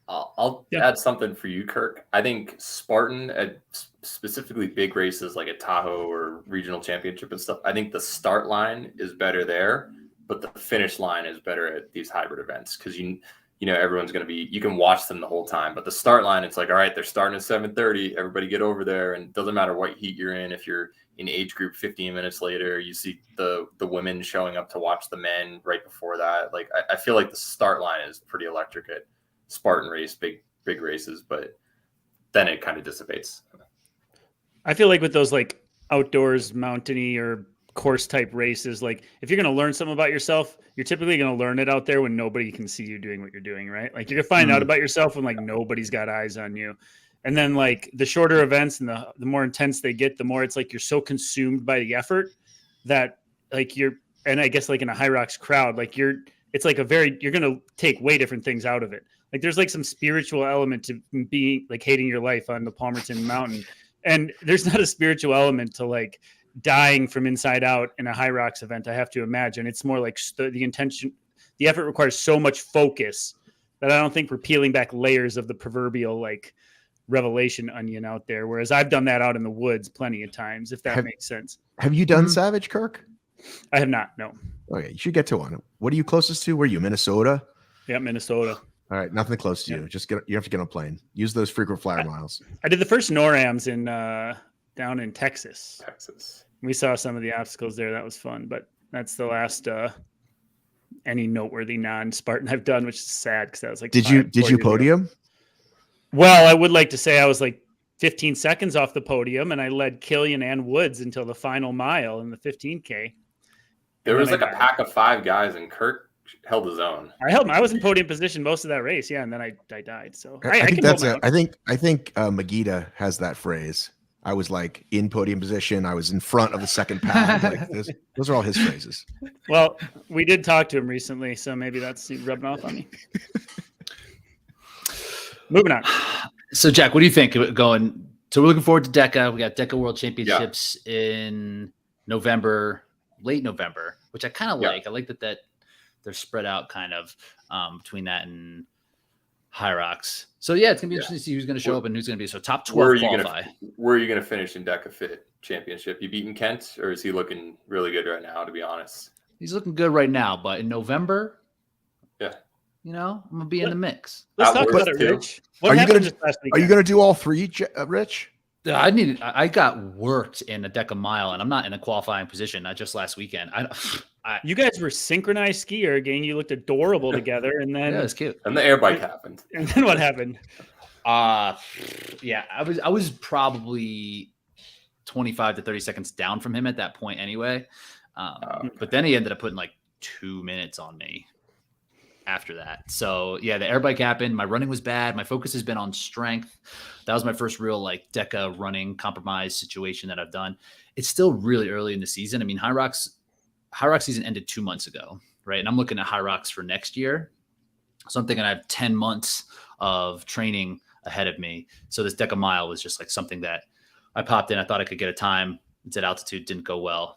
I'll add something for you, Kirk. I think Spartan, at specifically big races like at Tahoe or regional championship and stuff, I think the start line is better there, but the finish line is better at these hybrid events, because everyone's going to be, you can watch them the whole time, but the start line, it's like, all right, they're starting at 7:30, everybody get over there, and it doesn't matter what heat you're in. If you're in age group 15 minutes later, you see the women showing up to watch the men right before that. Like, I feel like the start line is pretty electric at Spartan race, big races, but then it kind of dissipates. I feel like with those like outdoors, mountainy or course type races, like if you're going to learn something about yourself, you're typically going to learn it out there when nobody can see you doing what you're doing, right? Like, you're going to find out about yourself when like nobody's got eyes on you. And then like the shorter events and the more intense they get, the more it's like you're so consumed by the effort that like and I guess like in a High Rocks crowd, like you're going to take way different things out of it. Like, there's like some spiritual element to being like hating your life on the Palmerton Mountain. And there's not a spiritual element to like dying from inside out in a High Rocks event, I have to imagine. It's more like the intention, the effort requires so much focus that I don't think we're peeling back layers of the proverbial like revelation onion out there. Whereas I've done that out in the woods plenty of times, if that makes sense. Have you done Savage, Kirk? I have not. No. Okay. You should get to one. What are you closest to? Where are you? Minnesota? Yeah. Minnesota. All right. Nothing close to you. You have to get on a plane. Use those frequent flyer miles. I did the first NORAMs down in Texas. We saw some of the obstacles there. That was fun, but that's the last any noteworthy non-Spartan I've done, which is sad because that was like. Did you podium? Well, I would like to say I was like 15 seconds off the podium, and I led Killian and Woods until the final mile in the 15K. There was like a pack of 5 guys, and Kirk held his own. I was in podium position most of that race, and then I died. So I think that's it. I think Magida has that phrase. I was like in podium position. I was in front of the second pad. Like those are all his phrases. Well, we did talk to him recently, so maybe that's rubbing off on me. Moving on. So, Jack, what do you think going? So we're looking forward to DECA. We got DECA World Championships in November, late November, which I kind of like. I like that they're spread out kind of between that and High Rocks. So yeah, it's gonna be interesting to see who's gonna show up and who's gonna be. So top 12 Where are qualify. you gonna finish in Deca Fit Championship? You beating Kent, or is he looking really good right now? To be honest, He's looking good right now, but in November, yeah, I'm gonna be in the mix. Let's talk about it, Rich. What happened just last weekend? Are you going to do all three, Rich? I got worked in a Deca mile, and I'm not in a qualifying position. Not just last weekend. You guys were synchronized ski erging. You looked adorable together, and then yeah, it's cute. And the air bike happened. And then what happened? Yeah, I was probably 25 to 30 seconds down from him at that point anyway. But then he ended up putting like 2 minutes on me after that. So yeah, the air bike happened. My running was bad. My focus has been on strength. That was my first real like Deca running compromise situation that I've done. It's still really early in the season. I mean, High Rocks season ended 2 months ago, right? And I'm looking at High Rocks for next year. So I'm thinking I have 10 months of training ahead of me. So this Deca mile was just like something that I popped in. I thought I could get a time. It's at altitude, didn't go well.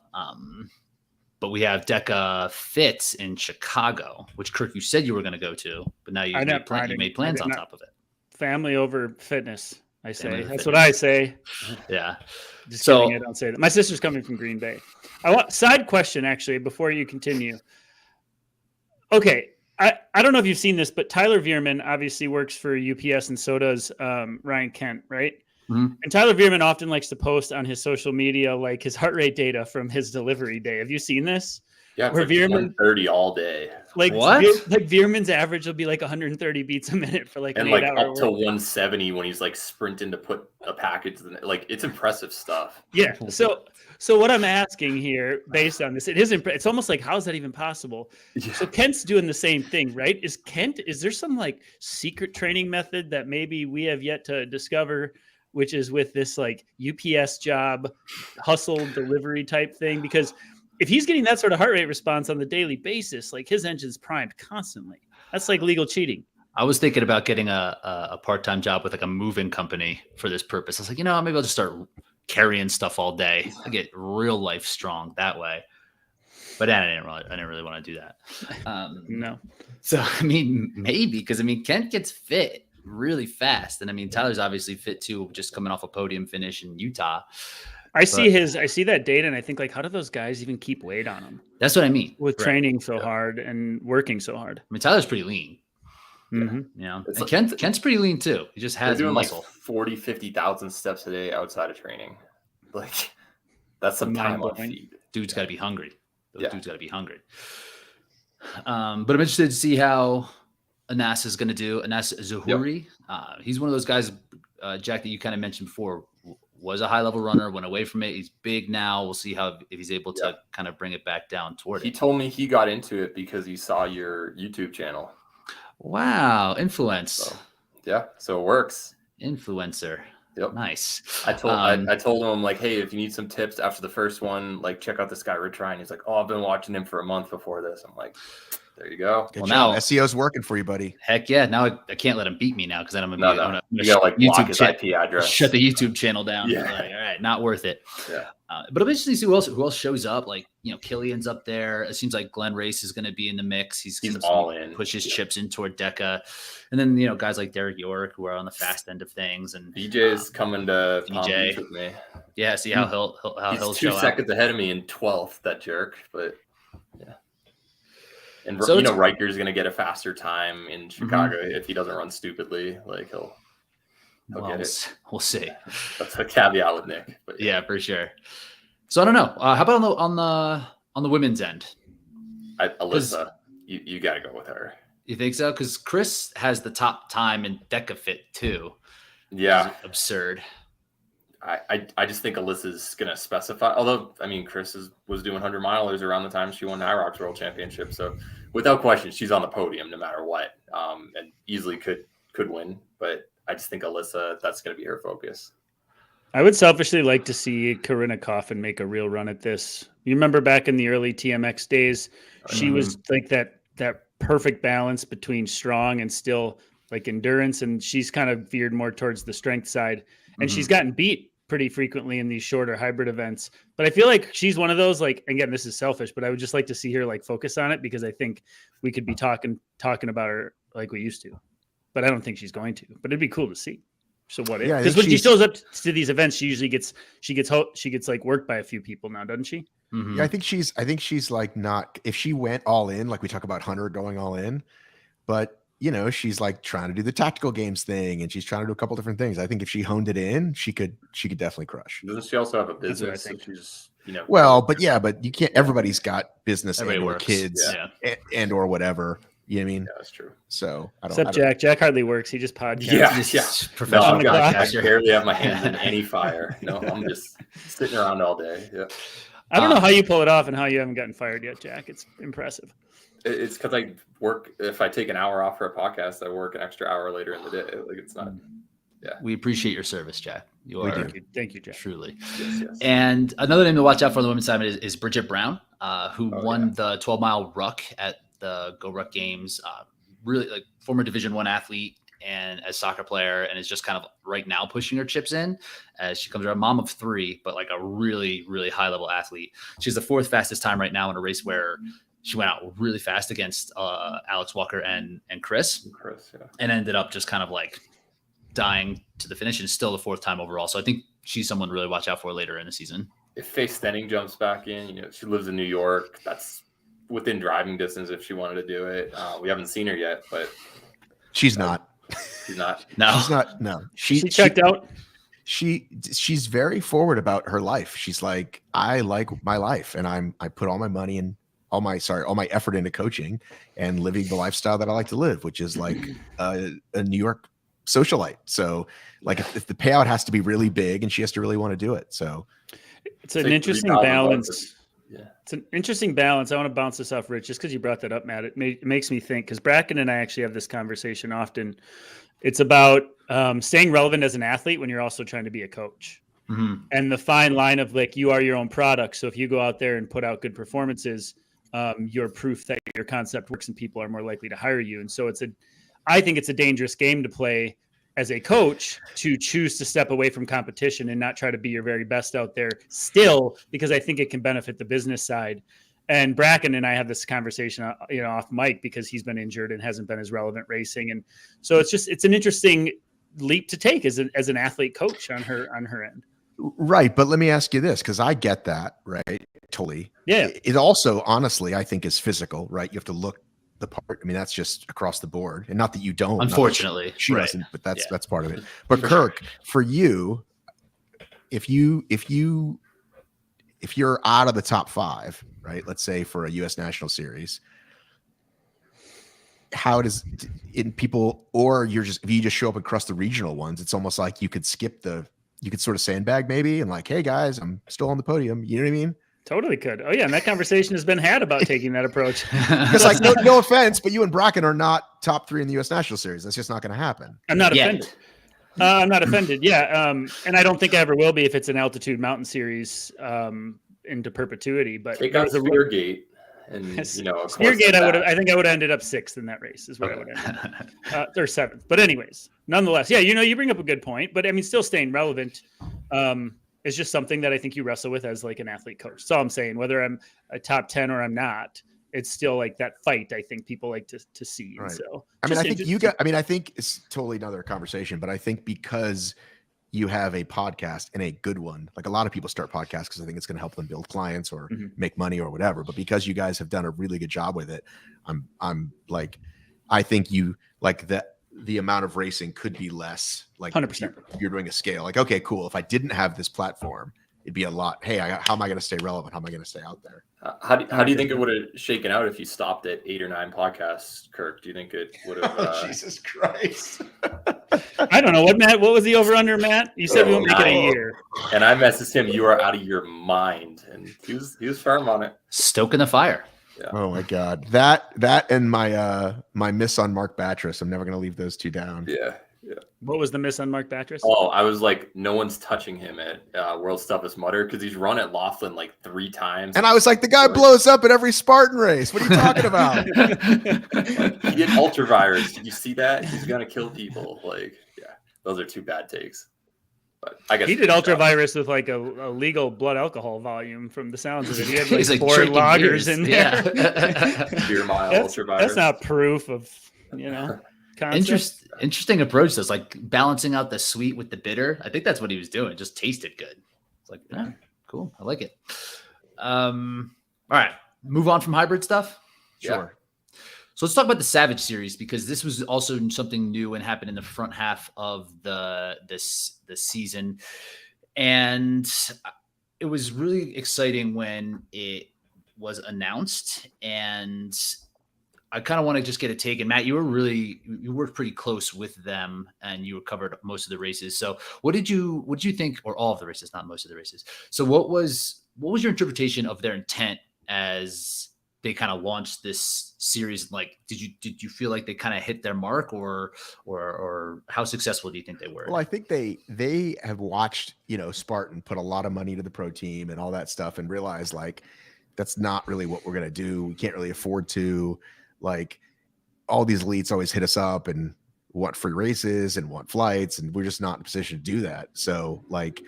But we have Deca Fits in Chicago, which Kirk, you said you were going to go to, but now you made plans on top of it. Family over fitness, I say. That's what I say. Yeah. Just kidding, I don't say that. My sister's coming from Green Bay. Side question, actually, before you continue. Okay, I don't know if you've seen this, but Tyler Veerman obviously works for UPS, and so does Ryan Kent, right? Mm-hmm. And Tyler Veerman often likes to post on his social media like his heart rate data from his delivery day. Have you seen this? Yeah, it's like Veerman 30 all day. Like what? Like Veerman's average will be like 130 beats a minute for like and an like 8-hour up to 170 when he's like sprinting to put a package. Like it's impressive stuff. Yeah. So what I'm asking here, based on this, it's almost like how is that even possible? Yeah. So Kent's doing the same thing, right? Is there some like secret training method that maybe we have yet to discover, which is with this like UPS job, hustle delivery type thing? Because if he's getting that sort of heart rate response on the daily basis, like his engine's primed constantly. That's like legal cheating. I was thinking about getting a part-time job with like a moving company for this purpose. I was like, maybe I'll just start carrying stuff all day. I get real life strong that way. But I didn't really want to do that. No. So, I mean, maybe, because I mean, Kent gets fit really fast. And I mean, Tyler's obviously fit too, just coming off a podium finish in Utah. I see that data, and I think, like, how do those guys even keep weight on them? That's what I mean. With training so hard and working so hard. I mean, Tyler's pretty lean. Mm-hmm. You know, and Kent's pretty lean too. He just has doing muscle. Like 40, 50,000 steps a day outside of training. Like, that's some time on feet. Dude's got to be hungry. Dude's got to be hungry. But I'm interested to see how Anas is going to do. Anas Zuhuri. Yep. He's one of those guys, Jack, that you kind of mentioned before. Was a high-level runner, went away from it. He's big now. We'll see if he's able to kind of bring it back down toward it. He told me he got into it because he saw your YouTube channel. Wow, influence. So it works. Influencer. Yep. Nice. I told him, like, hey, if you need some tips after the first one, like, check out this guy Rich Ryan. He's like, oh, I've been watching him for a month before this. I'm like, there you go. Good job. Now SEO's working for you, buddy. Heck yeah. Now I can't let him beat me now because then I'm gonna you gotta like block his IP address. Shut the YouTube channel down. Yeah. Like, all right, not worth it. Yeah. But I'm interested to see who else shows up. Like, Killian's up there. It seems like Glenn Race is going to be in the mix. He's all in. Push his chips in toward Deca. And then, guys like Derek York who are on the fast end of things. And BJ's coming to BJ with me. Yeah, see how he'll He's 2 seconds ahead of me in 12th, that jerk. But yeah. And so Riker's going to get a faster time in Chicago if he doesn't run stupidly. Like he'll get it. We'll see. That's a caveat with Nick. But yeah, for sure. So I don't know. How about on the women's end? Alyssa, you got to go with her. You think so? Because Chris has the top time in Deca Fit too. Yeah, absurd. I just think Alyssa's going to specify. Although, I mean, Chris was doing 100 milers around the time she won the High Rocks World Championship. So without question, she's on the podium no matter what, and easily could win. But I just think Alyssa, that's going to be her focus. I would selfishly like to see Corinna Coffin make a real run at this. You remember back in the early TMX days, she was like that perfect balance between strong and still like endurance, and she's kind of veered more towards the strength side. And she's gotten beat pretty frequently in these shorter hybrid events. But I feel like she's one of those, like, again, this is selfish, but I would just like to see her like focus on it because I think we could be talking about her like we used to. but I don't think she's going to. But it'd be cool to see. So what? Yeah, Because when she shows up to these events, she usually gets like worked by a few people now, doesn't she? Mm-hmm. Yeah, I think she's like not. If she went all in, like we talk about Hunter going all in, but she's like trying to do the tactical games thing, and she's trying to do a couple different things. I think if she honed it in, she could definitely crush. Doesn't she also have a business? So she's well, but you can't. Everybody's got business or kids, and or whatever. You know what I mean? Yeah, that's true. So Except Jack. Jack hardly works. He just podcasts. Yeah. Professional podcaster. I barely have my hands in any fire. No, I'm just sitting around all day. Yeah. I don't know how you pull it off and how you haven't gotten fired yet, Jack. It's impressive. It's because I work. If I take an hour off for a podcast, I work an extra hour later in the day. Like it's not. Yeah. We appreciate your service, Jack. Thank you, Jack. Truly. Yes. And another name to watch out for on the women's side is Bridget Brown, who won the 12-mile ruck at the Go Ruck Games. Really like former Division I athlete and as soccer player, and is just kind of right now pushing her chips in as she comes around, mom of 3, but like a really, really high level athlete. She's the 4th fastest time right now in a race where she went out really fast against Alex Walker and Chris, and ended up just kind of like dying to the finish, and still the 4th time overall. So I think she's someone to really watch out for later in the season. If Faye Stenning jumps back in, she lives in New York. That's within driving distance if she wanted to do it. We haven't seen her yet, but she's not. She's not. No, she's not. No, she checked out. She's very forward about her life. She's like, I like my life, and I put all my money and all my effort into coaching and living the lifestyle that I like to live, which is like a New York socialite. So like if the payout has to be really big and she has to really want to do it. So it's an interesting balance. Yeah. It's an interesting balance. I want to bounce this off, Rich, just because you brought that up, Matt. It makes me think, because Bracken and I actually have this conversation often. It's about staying relevant as an athlete when you're also trying to be a coach. Mm-hmm. And the fine line of like, you are your own product. So if you go out there and put out good performances, you're proof that your concept works and people are more likely to hire you. And so I think it's a dangerous game to play as a coach, to choose to step away from competition and not try to be your very best out there still, because I think it can benefit the business side. And Bracken and I have this conversation, off mic, because he's been injured and hasn't been as relevant racing. And so it's an interesting leap to take as an athlete coach on her end. Right. But let me ask you this, because I get that, right? Totally. Yeah. It also, honestly, I think is physical, right? You have to look the part. I mean, that's just across the board, and not that you don't. Unfortunately, she doesn't, but that's part of it. But Kirk, for you, if you're out of the top 5, right? Let's say for a U.S. National Series, how does people, or if you just show up and crush the regional ones, it's almost like you could you could sort of sandbag maybe, and like, hey guys, I'm still on the podium. You know what I mean? Totally could. Oh yeah, and that conversation has been had about taking that approach. Because like, no offense, but you and Bracken are not top 3 in the U.S. National Series. That's just not going to happen. I'm not offended. I'm not offended. Yeah, and I don't think I ever will be if it's an altitude mountain series into perpetuity. But take out Speargate, and Speargate, I think I would have ended up 6th in that race. Is where I would end up, or 7th. But anyways, nonetheless, yeah, you bring up a good point. But I mean, still staying relevant. It's just something that I think you wrestle with as like an athlete coach. So I'm saying whether I'm a top 10 or I'm not, it's still like that fight. I think people like to see. Right. And so, I think it's totally another conversation, but I think because you have a podcast and a good one, like a lot of people start podcasts because I think it's going to help them build clients or make money or whatever. But because you guys have done a really good job with it, I'm like, I think you like that. The amount of racing could be less, like 100%. You're doing a scale. Like, okay, cool. If I didn't have this platform, it'd be a lot. Hey, how am I going to stay relevant? How am I going to stay out there? How do you think it would have shaken out if you stopped at 8 or 9 podcasts, Kirk? Do you think it would have? Jesus Christ! I don't know what was the over under, Matt? You said we won't make it a year. And I messaged him, "You are out of your mind," and he was firm on it. Stoking the fire. Yeah. Oh my God, that and my miss on Mark Batres. I'm never going to leave those 2 down. Yeah. What was the miss on Mark Batres? Oh, I was like, no one's touching him at World's Toughest Mudder because he's run at Laughlin like 3 times. And I was like, the guy blows up at every Spartan race. What are you talking about? He did ultravirus. Did you see that? He's gonna kill people. Like, yeah, those are 2 bad takes. But I guess he did ultravirus with like a legal blood alcohol volume from the sounds of it. He had like 4 lagers in there. Beer mile ultravirus. That's not proof of, concept. Interesting approach. That's like balancing out the sweet with the bitter. I think that's what he was doing. It just tasted good. It's like, yeah, cool. I like it. All right. Move on from hybrid stuff. Sure. So let's talk about the Savage series, because this was also something new and happened in the front half of the season. And it was really exciting when it was announced. And I kind of want to just get a take. And Matt, you worked pretty close with them, and you covered most of the races. So what did you think, or all of the races, not most of the races? So what was your interpretation of their intent as they kind of launched this series? Like, did you feel like they kind of hit their mark, or how successful do you think they were? Well, I think they have watched, Spartan put a lot of money to the pro team and all that stuff, and realized like, that's not really what we're going to do. We can't really afford to. Like, all these elites always hit us up and want free races and want flights, and we're just not in a position to do that. So like,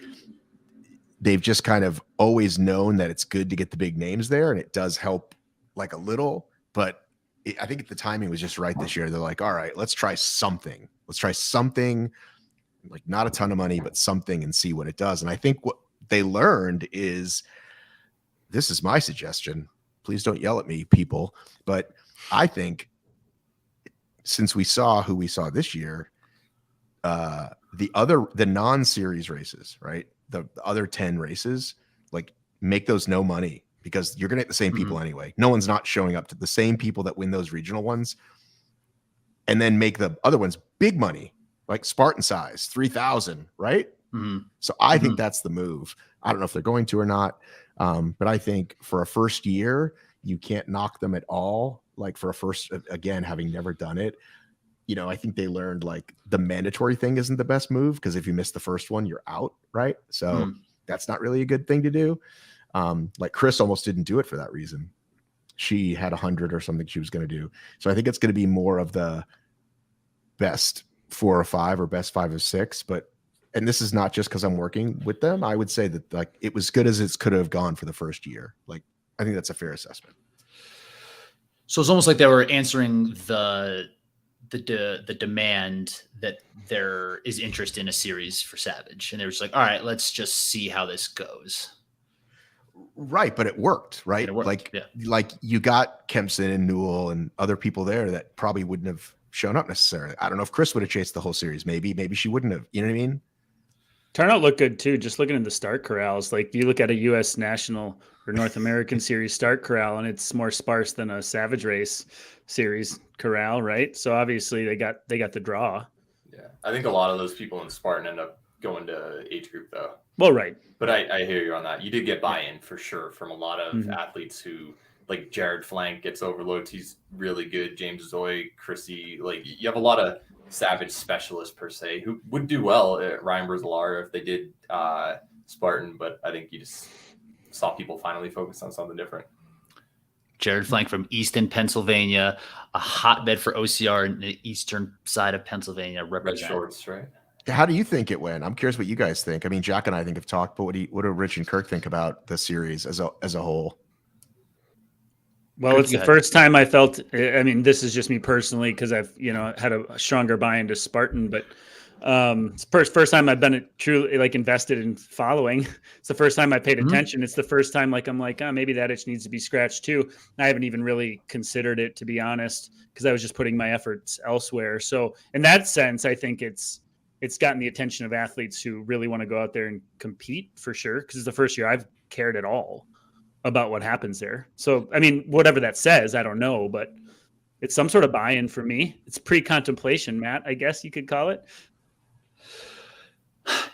they've just kind of always known that it's good to get the big names there, and it does help like a little, but I think the timing was just right this year. They're like, all right, let's try something. Like, not a ton of money, but something, and see what it does. And I think what they learned is, this is my suggestion. Please don't yell at me, people. But I think since we saw who we saw this year, the non-series races, right? The other 10 races, like, make those no money, because you're going to get the same people anyway. No one's not showing up to the same people that win those regional ones, and then make the other ones big money, like Spartan size, 3,000, right? So I think that's the move. I don't know if they're going to or not. But I think for a first year, you can't knock them at all. Like, for a first, again, having never done it, I think they learned like the mandatory thing isn't the best move, because if you miss the first one, you're out, right? So that's not really a good thing to do. Like, Chris almost didn't do it for that reason. She had 100 or something she was going to do. So I think it's going to be more of the best 4 or 5 or best 5 or 6. And this is not just because I'm working with them. I would say that like, it was good as it could have gone for the first year. Like, I think that's a fair assessment. So it's almost like they were answering the demand that there is interest in a series for Savage, and they were just like, all right, let's just see how this goes. Right, but it worked, right? It worked, like you got Kempson and Newell and other people there that probably wouldn't have shown up necessarily. I don't know if Chris would have chased the whole series. Maybe she wouldn't have. You know what I mean? Turnout looked good too. Just looking at the start corrals, like you look at a U.S. national or North American series start corral, and it's more sparse than a Savage Race series corral, right? So obviously they got the draw. Yeah, I think a lot of those people in Spartan end up going to age group though. Well, right. But I hear you on that. You did get buy-in for sure from a lot of athletes who, like Jared Flank gets overlooked. He's really good. James Zoy, Chrissy, like you have a lot of Savage specialists per se who would do well at Ryan Berzalara if they did Spartan, but I think you just saw people finally focus on something different. Jared Flank from Easton, Pennsylvania, a hotbed for OCR in the eastern side of Pennsylvania. Red shorts, right? How do you think it went? I'm curious what you guys think. I mean, Jack and I think have talked, but what do Rich and Kirk think about the series as a whole? Well, it's the first time I felt, I mean, this is just me personally, because I've, had a stronger buy-in to Spartan, but it's the first time I've been truly like invested in following. It's the first time I paid attention. It's the first time like I'm like, maybe that itch needs to be scratched too. I haven't even really considered it, to be honest, because I was just putting my efforts elsewhere. So in that sense, I think it's gotten the attention of athletes who really want to go out there and compete for sure, because it's the first year I've cared at all about what happens there. So, I mean, whatever that says, I don't know, but it's some sort of buy-in for me. It's pre-contemplation, Matt, I guess you could call it.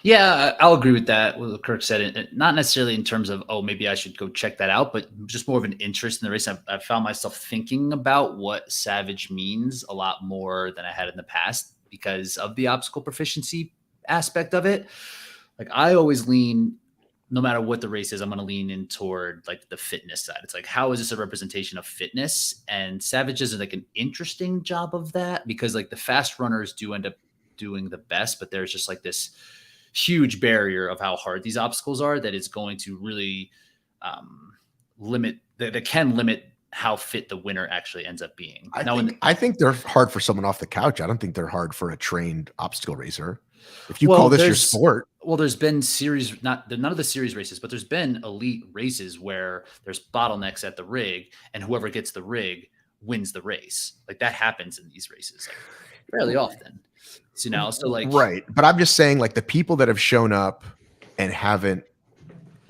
Yeah, I'll agree with that. What Kirk said, not necessarily in terms of, maybe I should go check that out, but just more of an interest in the race. I've found myself thinking about what Savage means a lot more than I had in the past because of the obstacle proficiency aspect of it. Like, I always lean, no matter what the race is, I'm going to lean in toward like the fitness side. It's like, how is this a representation of fitness? And Savage does like an interesting job of that, because like the fast runners do end up doing the best, but there's just like this huge barrier of how hard these obstacles are that is going to really limit how fit the winner actually ends up being. I think they're hard for someone off the couch. I don't think they're hard for a trained obstacle racer. If you Well, call this your sport. Well, there's been series, none of the series races, but there's been elite races where there's bottlenecks at the rig, and whoever gets the rig wins the race. Like that happens in these races like, fairly often. So like, right. But I'm just saying, like the people that have shown up and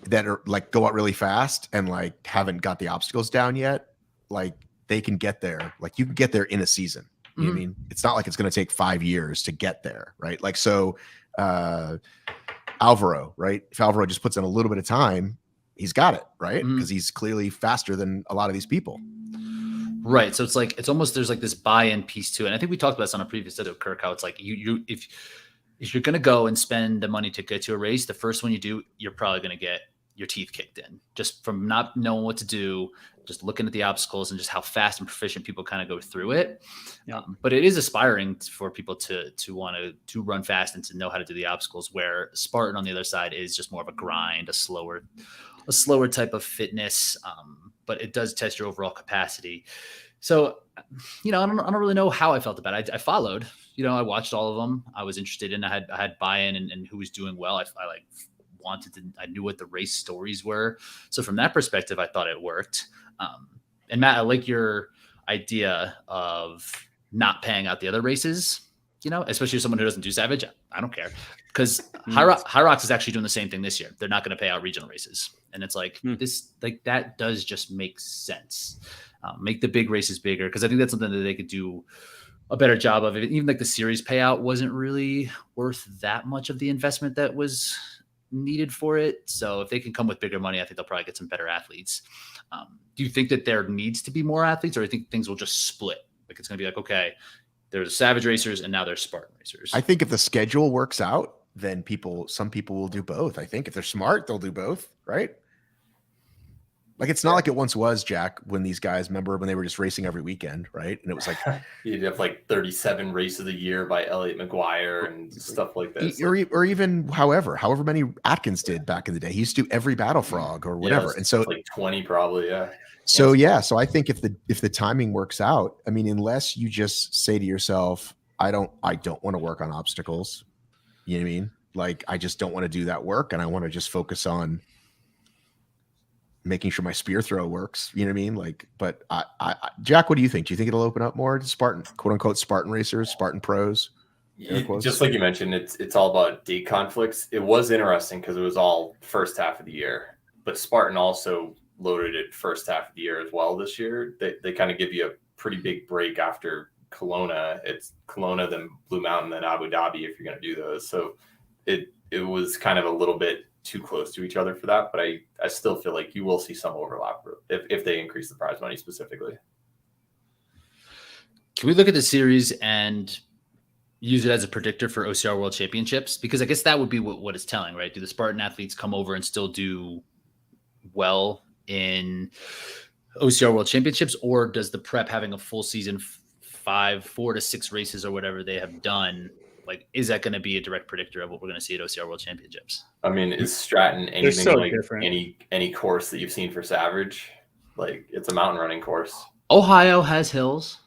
that are like go out really fast and like haven't got the obstacles down yet, like they can get there. Like you can get there in a season. You know what I mean? It's not like it's going to take 5 years to get there, right? Like, so Alvaro, right? If Alvaro just puts in a little bit of time, he's got it, right? Because he's clearly faster than a lot of these people. Right. So it's like, it's almost, there's like this buy-in piece to it. And I think we talked about this on a previous video, Kirk, how it's like if you're going to go and spend the money to get to a race, the first one you do, you're probably going to get your teeth kicked in just from not knowing what to do, just looking at the obstacles and just how fast and proficient people kind of go through it. Yeah. But it is aspiring for people to want to run fast and to know how to do the obstacles, where Spartan on the other side is just more of a grind, a slower type of fitness. But it does test your overall capacity. So, I don't really know how I felt about it. I followed, I watched all of them. I was interested in, I had buy-in and who was doing well. I knew what the race stories were. So from that perspective, I thought it worked. And Matt, I like your idea of not paying out the other races, especially someone who doesn't do Savage. I don't care, because High Rocks is actually doing the same thing this year. They're not going to pay out regional races. And it's like this, like that does just make sense. Make the big races bigger, because I think that's something that they could do a better job of. Even like the series payout wasn't really worth that much of the investment that was needed for it. So if they can come with bigger money, I think they'll probably get some better athletes. Do you think that there needs to be more athletes, or do you think things will just split? Like it's going to be like, okay, there's Savage racers and now there's Spartan racers. I think if the schedule works out, then some people will do both. I think if they're smart, they'll do both, right? Like it's not like it once was, Jack, when these guys, remember when they were just racing every weekend, right? And it was like you'd have like 37 races of the year by Elliot McGuire and stuff like this. Or even however many Atkins did back in the day. He used to do every Battle Frog or whatever. Yeah, and so like 20 probably, yeah. So so I think if the timing works out, I mean, unless you just say to yourself, I don't want to work on obstacles. You know what I mean? Like I just don't want to do that work, and I want to just focus on making sure my spear throw works. You know what I mean? Like, but Jack, what do you think? Do you think it'll open up more to Spartan, quote unquote, Spartan racers, Spartan pros? Just like you mentioned, it's all about date conflicts. It was interesting because it was all first half of the year, but Spartan also loaded it first half of the year as well this year. They kind of give you a pretty big break after Kelowna. It's Kelowna, then Blue Mountain, then Abu Dhabi if you're going to do those. So it was kind of a little bit too close to each other for that, but I still feel like you will see some overlap if they increase the prize money specifically. Can we look at the series and use it as a predictor for OCR World Championships? Because I guess that would be what it's telling, right? Do the Spartan athletes come over and still do well in OCR World Championships, or does the prep having a full season, 4 to 6 races or whatever they have done, like, is that going to be a direct predictor of what we're going to see at OCR World Championships? I mean, is Stratton anything so like different. any course that you've seen for Savage? Like, it's a mountain running course. Ohio has hills.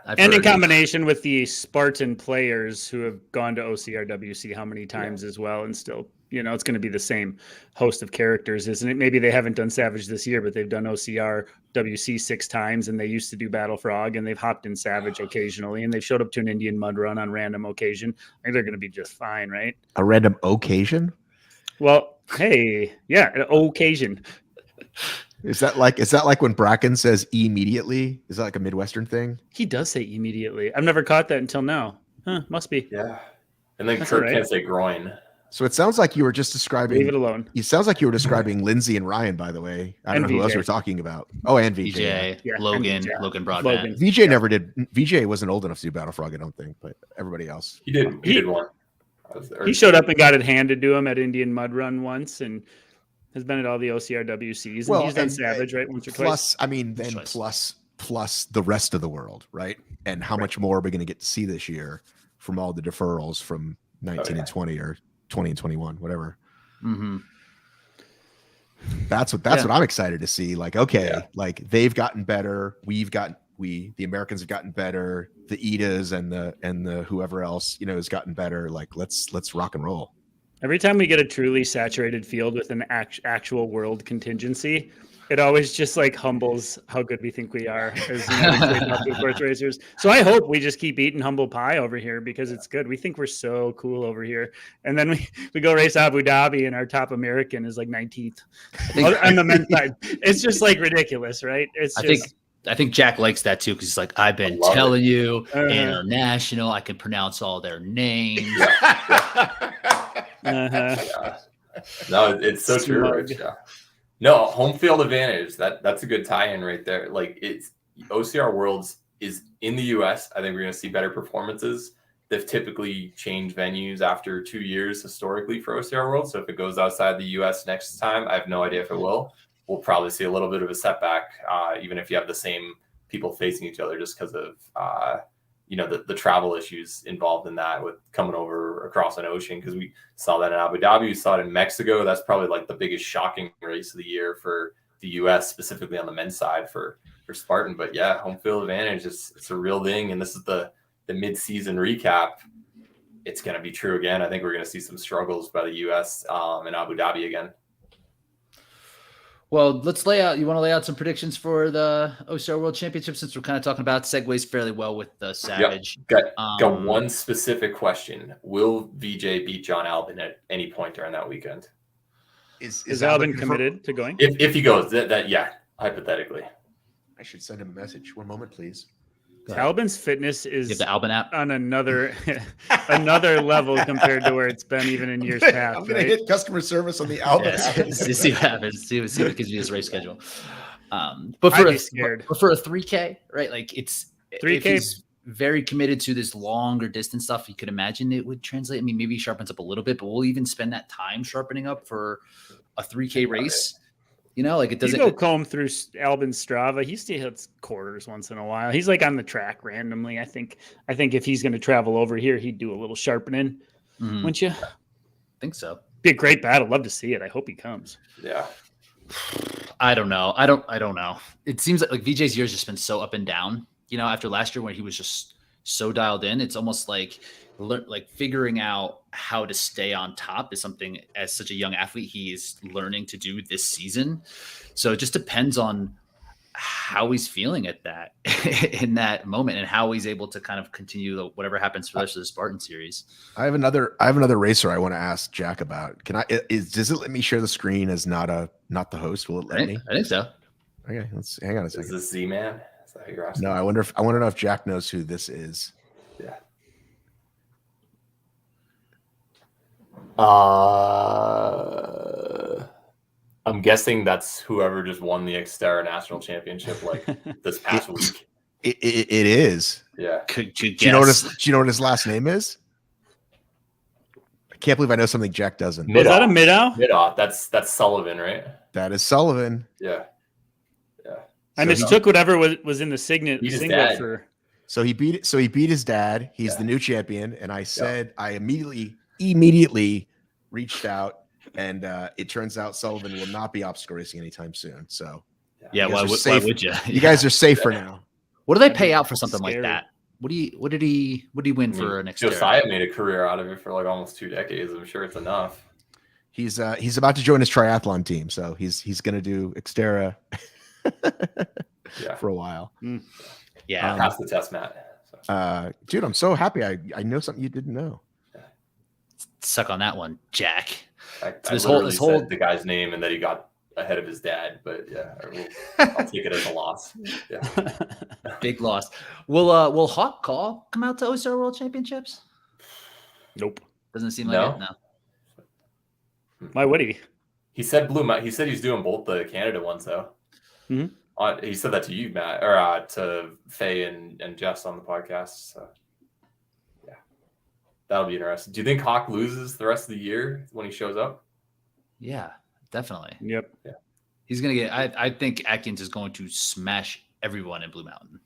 And in combination with the Spartan players who have gone to OCRWC how many times as well, and still, it's going to be the same host of characters, isn't it? Maybe they haven't done Savage this year, but they've done OCRWC 6 times, and they used to do Battle Frog, and they've hopped in Savage occasionally, and they've showed up to an Indian mud run on random occasion. I think they're going to be just fine, right? A random occasion? Well, hey, yeah, an occasion. Is that like when Bracken says immediately? Is that like a Midwestern thing? He does say immediately. I've never caught that until now. Huh, must be. Yeah. And then That's Kurt all right. can't say groin. So it sounds like you were just describing. Leave it alone. It sounds like you were describing Lindsay and Ryan, by the way. I don't And know who else VJ. we're talking about. Oh, and VJ. VJ, Yeah, Logan, VJ. Logan Broadbent. Logan. VJ never did. VJ wasn't old enough to do Battle Frog, I don't think, but everybody else. He did one. He showed up and got it handed to him at Indian Mud Run once, and has been at all the OCRWCs. And he's done Savage, right, once or twice. Plus, I mean, then plus the rest of the world, right? And how much more are we going to get to see this year from all the deferrals from 19 and 20 or 20 and 21, whatever. Mm-hmm. That's what I'm excited to see. Like, okay, like they've gotten better. The Americans have gotten better. The Idas and the whoever else, has gotten better. Like, let's rock and roll. Every time we get a truly saturated field with an actual world contingency, it always just like humbles how good we think we are as United States obstacle course racers. So I hope we just keep eating humble pie over here because it's good. We think we're so cool over here. And then we go race Abu Dhabi and our top American is like 19th on the men's side. It's just like ridiculous, right? I think Jack likes that too because he's like, I've been telling you, international. I can pronounce all their names. No, it's so true, Rich. Yeah. No, home field advantage. That's a good tie-in right there. Like it's OCR Worlds is in the US. I think we're going to see better performances. They've typically changed venues after 2 years historically for OCR Worlds. So if it goes outside the US next time, I have no idea if it will. We'll probably see a little bit of a setback, even if you have the same people facing each other, just because of the travel issues involved in that with coming over across an ocean. Because we saw that in Abu Dhabi, we saw it in Mexico. That's probably like the biggest shocking race of the year for the US, specifically on the men's side for Spartan. But yeah, home field advantage it's a real thing, and this is the mid-season recap. It's going to be true again. I think we're going to see some struggles by the US in Abu Dhabi again. Well, let's you want to lay out some predictions for the OCR World Championship since we're kind of talking about segues fairly well with the Savage. Yep. Got one specific question. Will VJ beat John Albin at any point during that weekend? Is Albin committed to going? If he goes, yeah, hypothetically. I should send him a message. One moment, please. Albin's fitness is the Albin app on another level compared to where it's been even in years past. I'm going to hit customer service on the Albin app. See what happens. See what it gives you his race schedule. But for I'd be scared. For a 3K, right? Like it's 3K. If he's very committed to this longer distance stuff, you could imagine it would translate. I mean, maybe he sharpens up a little bit, but we'll even spend that time sharpening up for a 3K race. Like it doesn't. You go comb through Albin's Strava. He still hits quarters once in a while. He's like on the track randomly. I think if he's going to travel over here, he'd do a little sharpening, wouldn't you? I think so. Be a great battle. Love to see it. I hope he comes. Yeah. I don't know. I don't know. It seems like VJ's year's just been so up and down. After last year when he was just so dialed in, it's almost like figuring out how to stay on top is something as such a young athlete he is learning to do this season. So it just depends on how he's feeling at that in that moment and how he's able to kind of continue whatever happens for the rest of the Spartan series. I have another racer I want to ask Jack about. Does it let me share the screen as not the host? Will it let me? I think so. Okay, let's hang on a second. Is this Z-Man? Is that who you're asking? No, I want to know if Jack knows who this is. Yeah. I'm guessing that's whoever just won the Xterra National Championship like this past week. It is. Yeah. Could you guess? Do you know what his last name is? I can't believe I know something Jack doesn't. Was that a Middow? Middow. That's Sullivan, right? That is Sullivan. Yeah. I mistook whatever was in the singlet for. So he beat his dad. He's the new champion, and I said I immediately reached out, and it turns out Sullivan will not be obstacle racing anytime soon. So why would you? You guys are safe for now. What do they pay out for something like that? What did he win for an Xterra? Josiah made a career out of it for like almost 2 decades. I'm sure it's enough. He's about to join his triathlon team, so he's going to do Xterra for a while. Yeah, pass the test, Matt. So. Dude, I'm so happy. I know something you didn't know. Suck on that one, Jack. I literally said the guy's name and that he got ahead of his dad, but I'll take it as a loss. Yeah. Big loss. Will Hawk Call come out to OCR World Championships? Nope. Doesn't seem like it. No. Why would he? He said He said he's doing both the Canada ones though. Mm-hmm. He said that to you, Matt, or to Faye and Jess on the podcast. So yeah, that'll be interesting. Do you think Hawk loses the rest of the year when he shows up? Yeah, definitely. Yep. Yeah. He's gonna get. I think Atkins is going to smash everyone in Blue Mountain.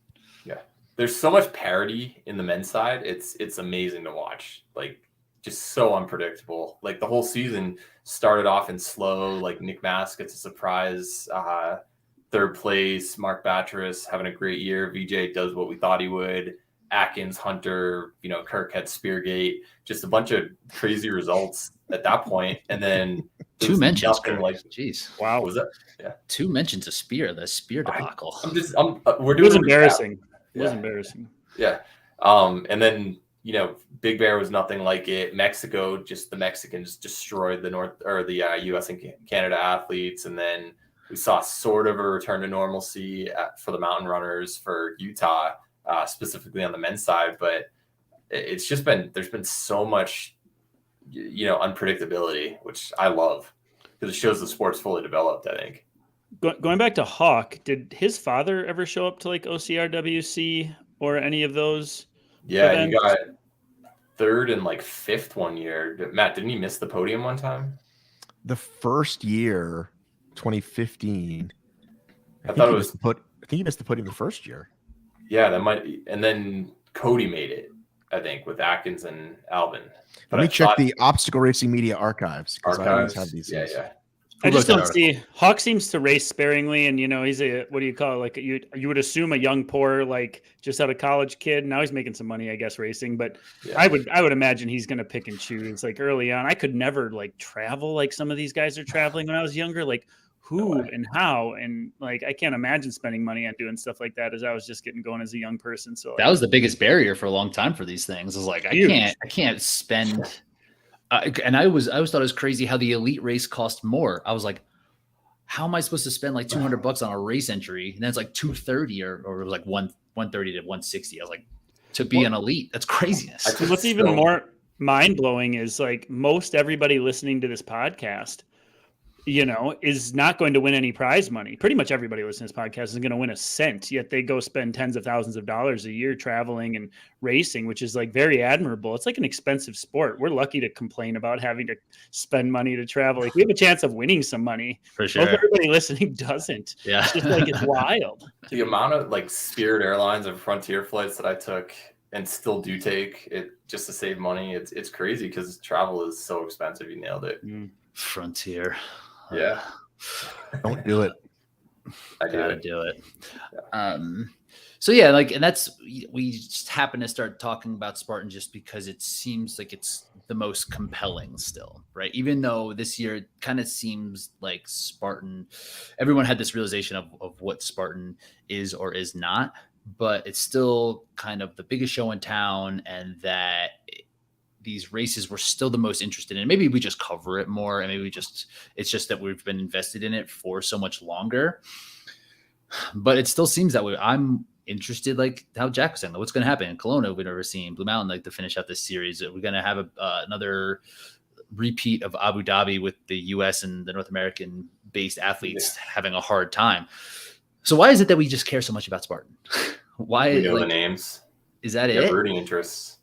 Yeah. There's so much parity in the men's side. It's amazing to watch. Like just so unpredictable. Like the whole season started off in slow. Like Nick Mass gets a surprise third place. Mark Batteris having a great year. VJ does what we thought he would. Atkins, Hunter, Kirk had Speargate. Just a bunch of crazy results at that point. And then 2 mentions. Jeez, wow, was that? Yeah, 2 mentions of the spear debacle. We're doing it was embarrassing. It was embarrassing. Yeah. And then Big Bear was nothing like it. Mexico, just the Mexicans destroyed the U.S. and Canada athletes, and then we saw sort of a return to normalcy for the mountain runners for Utah, specifically on the men's side. But it's just there's been so much, unpredictability, which I love because it shows the sport's fully developed, I think. Going back to Hawk, did his father ever show up to like OCRWC or any of those? Yeah, events? He got 3rd and 5th one year. Matt, didn't he miss the podium one time? The first year, 2015. I thought it was. I think he missed the podium the first year. Yeah, that might be. And then Cody made it, I think, with Atkins and Alvin. But let me check the Obstacle Racing Media archives. I always have these things. Yeah. I just don't see. Hawk seems to race sparingly, and he's a, what do you call it? Like you would assume a young, poor, like just out of college kid. Now he's making some money, I guess, racing. But yeah. I would imagine he's going to pick and choose. Like early on, I could never like travel like some of these guys are traveling when I was younger. Like who and how, and like I can't imagine spending money on doing stuff like that as I was just getting going as a young person. So that was the biggest barrier for a long time for these things. Is like I can't spend. And I always thought it was crazy how the elite race cost more. I was like, how am I supposed to spend like $200 on a race entry? And then it's like $230 or it was like $130 to $160. I was like, to be an elite, that's craziness. What's even more mind blowing is like most everybody listening to this podcast, is not going to win any prize money. Pretty much everybody listening to this podcast is going to win a cent, yet they go spend tens of thousands of dollars a year traveling and racing, which is like very admirable. It's like an expensive sport. We're lucky to complain about having to spend money to travel. Like we have a chance of winning some money. For sure. Most everybody listening doesn't. Yeah. It's just like, it's wild. The amount of like Spirit Airlines and Frontier flights that I took and still do take it just to save money. It's crazy because travel is so expensive. You nailed it. Frontier. Yeah. Don't do it. I gotta do it. Yeah. So yeah, and that's, we just happen to start talking about Spartan just because it seems like it's the most compelling still, right? Even though this year it kind of seems like Spartan, everyone had this realization of what Spartan is or is not, but it's still kind of the biggest show in town, and that these races we're still the most interested in. Maybe we just cover it more, and maybe it's just that we've been invested in it for so much longer. But it still seems that way. I'm interested, like how Jack was saying, what's going to happen in Kelowna. We've never seen Blue Mountain, like to finish out this series. We're going to have another repeat of Abu Dhabi with the U.S. and the North American based athletes having a hard time. So why is it that we just care so much about Spartan? Why? We know the names. Is that it? Rooting interests.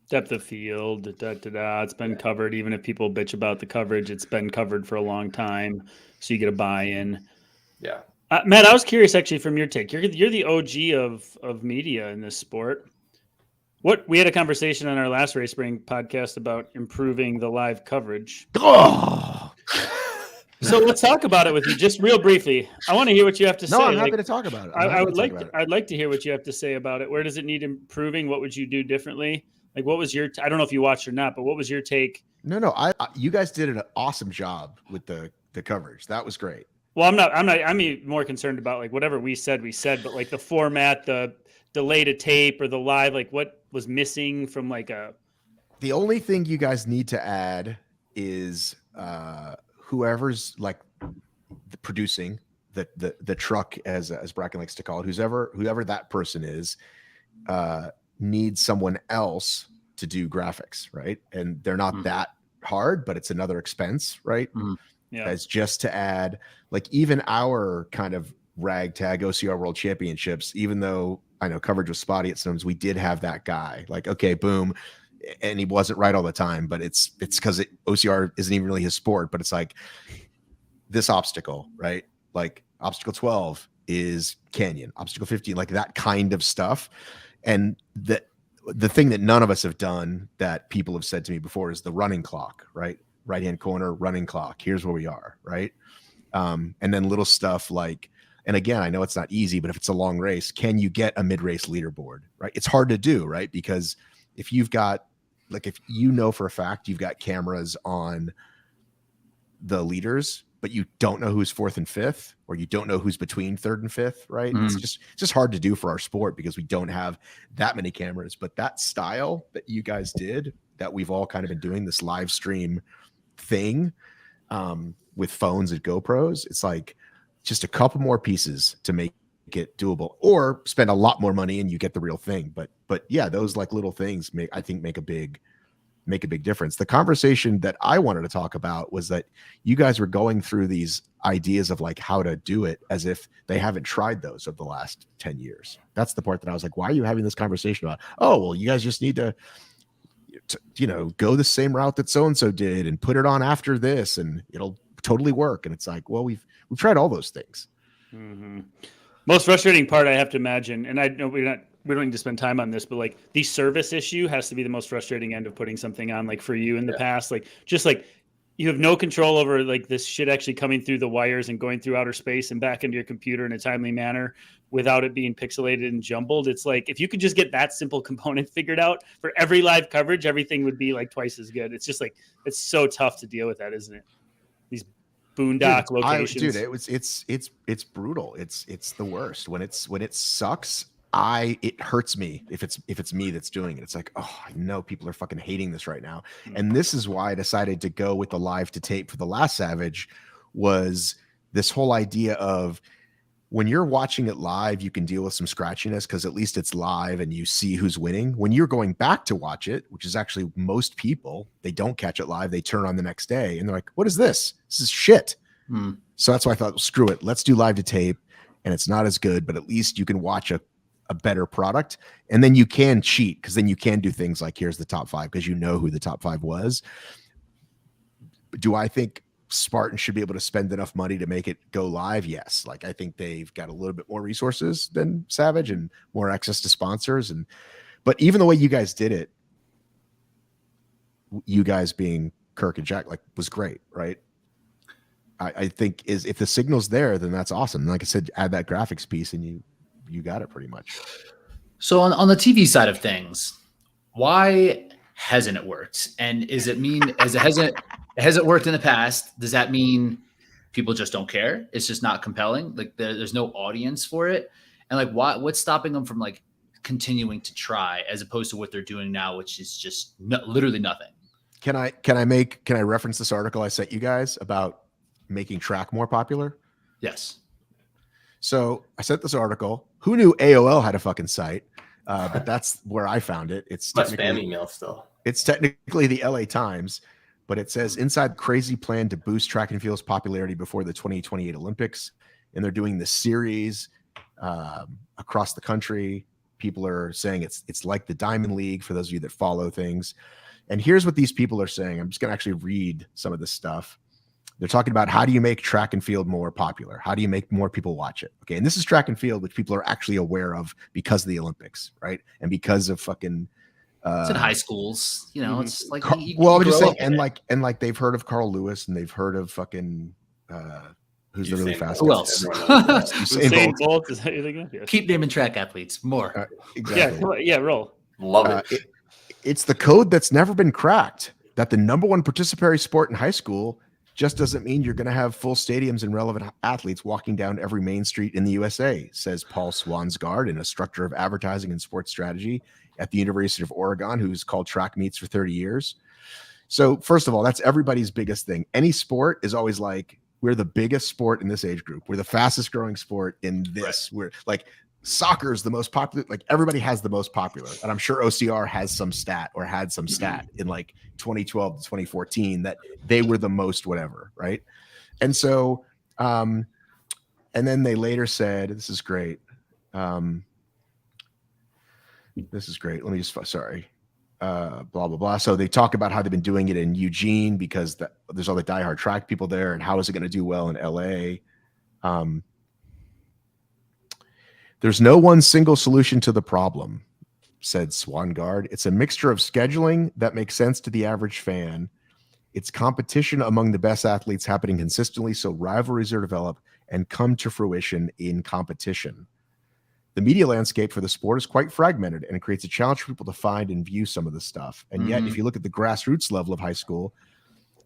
Depth of field, It's been covered. Even if people bitch about the coverage, it's been covered for a long time. So you get a buy-in. Yeah. Matt, I was curious actually from your take. You're the OG of media in this sport. We had a conversation on our last Race Spring podcast about improving the live coverage. Oh. So let's talk about it with you just real briefly. I want to hear what you have to say. No, I'm happy to talk about it. I'd like to hear what you have to say about it. Where does it need improving? What would you do differently? Like, what was your? I don't know if you watched or not, but what was your take? No. You guys did an awesome job with the coverage. That was great. Well, I'm more concerned about like whatever we said, but like the format, the delay to tape or the live, like what was missing from like a. The only thing you guys need to add is whoever's like the producing the truck, as Bracken likes to call it, whoever that person is, needs someone else to do graphics, right? And they're not that hard, but it's another expense, right? Mm-hmm. Yeah. As just to add, like even our kind of ragtag OCR World Championships, even though I know coverage was spotty at times, we did have that guy. Like, okay, boom, and he wasn't right all the time, but it's because OCR isn't even really his sport. But it's like this obstacle, right? Like obstacle 12 is canyon, obstacle 15, like that kind of stuff. And that the thing that none of us have done that people have said to me before is the running clock, right? Right-hand corner, running clock. Here's where we are, right? And then little stuff like, and again, I know it's not easy, but if it's a long race, can you get a mid-race leaderboard, right? It's hard to do, right? Because if you've got, like, if you know for a fact you've got cameras on the leaders, but you don't know who's fourth and fifth, or you don't know who's between third and fifth, right? It's just hard to do for our sport because we don't have that many cameras. But that style that you guys did, that we've all kind of been doing, this live stream thing with phones and GoPros, it's like just a couple more pieces to make it doable, or spend a lot more money and you get the real thing. But yeah, those like little things make a big difference. The conversation that I wanted to talk about was that you guys were going through these ideas of like how to do it as if they haven't tried those over the last 10 years. That's the part that I was like, why are you having this conversation about, oh, well, you guys just need to go the same route that so-and-so did and put it on after this and it'll totally work. And it's like, well, we've tried all those things. Mm-hmm. Most frustrating part, I have to imagine, and I know we don't need to spend time on this, but like the service issue has to be the most frustrating end of putting something on, like for you in the past, like just like you have no control over like this shit actually coming through the wires and going through outer space and back into your computer in a timely manner without it being pixelated and jumbled. It's like, if you could just get that simple component figured out for every live coverage, everything would be like twice as good. It's just like, it's so tough to deal with that, isn't it? These boondock locations. It's brutal. It's the worst when it sucks. It hurts me if it's me that's doing it. It's like, oh, I know people are fucking hating this right now. And this is why I decided to go with the live to tape for the last Savage, was this whole idea of when you're watching it live, you can deal with some scratchiness because at least it's live and you see who's winning. When you're going back to watch it, which is actually most people, they don't catch it live. They turn on the next day and they're like, what is this? This is shit. So that's why I thought, well, screw it. Let's do live to tape. And it's not as good, but at least you can watch a better product. And then you can cheat because then you can do things like, here's the top five, because you know who the top five was. Do I think Spartan should be able to spend enough money to make it go live? Yes. Like, I think they've got a little bit more resources than Savage and more access to sponsors. But even the way you guys did it, you guys being Kirk and Jack, like, was great, right? I think if the signal's there, then that's awesome. And like I said, add that graphics piece and you got it pretty much. So on the TV side of things, why hasn't it worked? And is it mean, as it hasn't worked in the past, does that mean people just don't care? It's just not compelling. Like there's no audience for it. And like, what's stopping them from like continuing to try as opposed to what they're doing now, which is just literally nothing. Can I reference this article I sent you guys about making track more popular? Yes. So I sent this article. Who knew AOL had a fucking site? But that's where I found it. It's spam email still. It's technically the LA Times, but it says inside crazy plan to boost track and field's popularity before the 2028 Olympics. And they're doing this series across the country. People are saying it's like the Diamond League for those of you that follow things. And here's what these people are saying. I'm just going to actually read some of this stuff. They're talking about how do you make track and field more popular? How do you make more people watch it? Okay. And this is track and field, which people are actually aware of because of the Olympics, right? And because of fucking it's in high schools, it's like I'm just saying, and like they've heard of Carl Lewis and they've heard of fucking who's the really fast guy? Who else? Usain Bolt. Is that you're thinking? Yes. Keep naming track athletes more. Exactly. Yeah, roll. Love it. It's the code that's never been cracked, that the number one participatory sport in high school just doesn't mean you're going to have full stadiums and relevant athletes walking down every main street in the USA, says Paul Swansgaard, an instructor of advertising and sports strategy at the University of Oregon, who's called track meets for 30 years. So first of all, that's everybody's biggest thing. Any sport is always like, we're the biggest sport in this age group. We're the fastest growing sport in this. Right. We're like, soccer is the most popular. Like everybody has the most popular. And I'm sure OCR has some stat or had some stat in like 2012 to 2014 that they were the most whatever. Right. And so, and then they later said, this is great. This is great. Let me just, sorry. Blah, blah, blah. So they talk about how they've been doing it in Eugene because there's all the diehard track people there. And how is it going to do well in LA? There's no one single solution to the problem. said Swangard. It's a mixture of scheduling that makes sense to the average fan. It's competition among the best athletes happening consistently, so rivalries are developed and come to fruition in competition. The media landscape for the sport is quite fragmented, and it creates a challenge for people to find and view some of the stuff. And yet, if you look at the grassroots level of high school,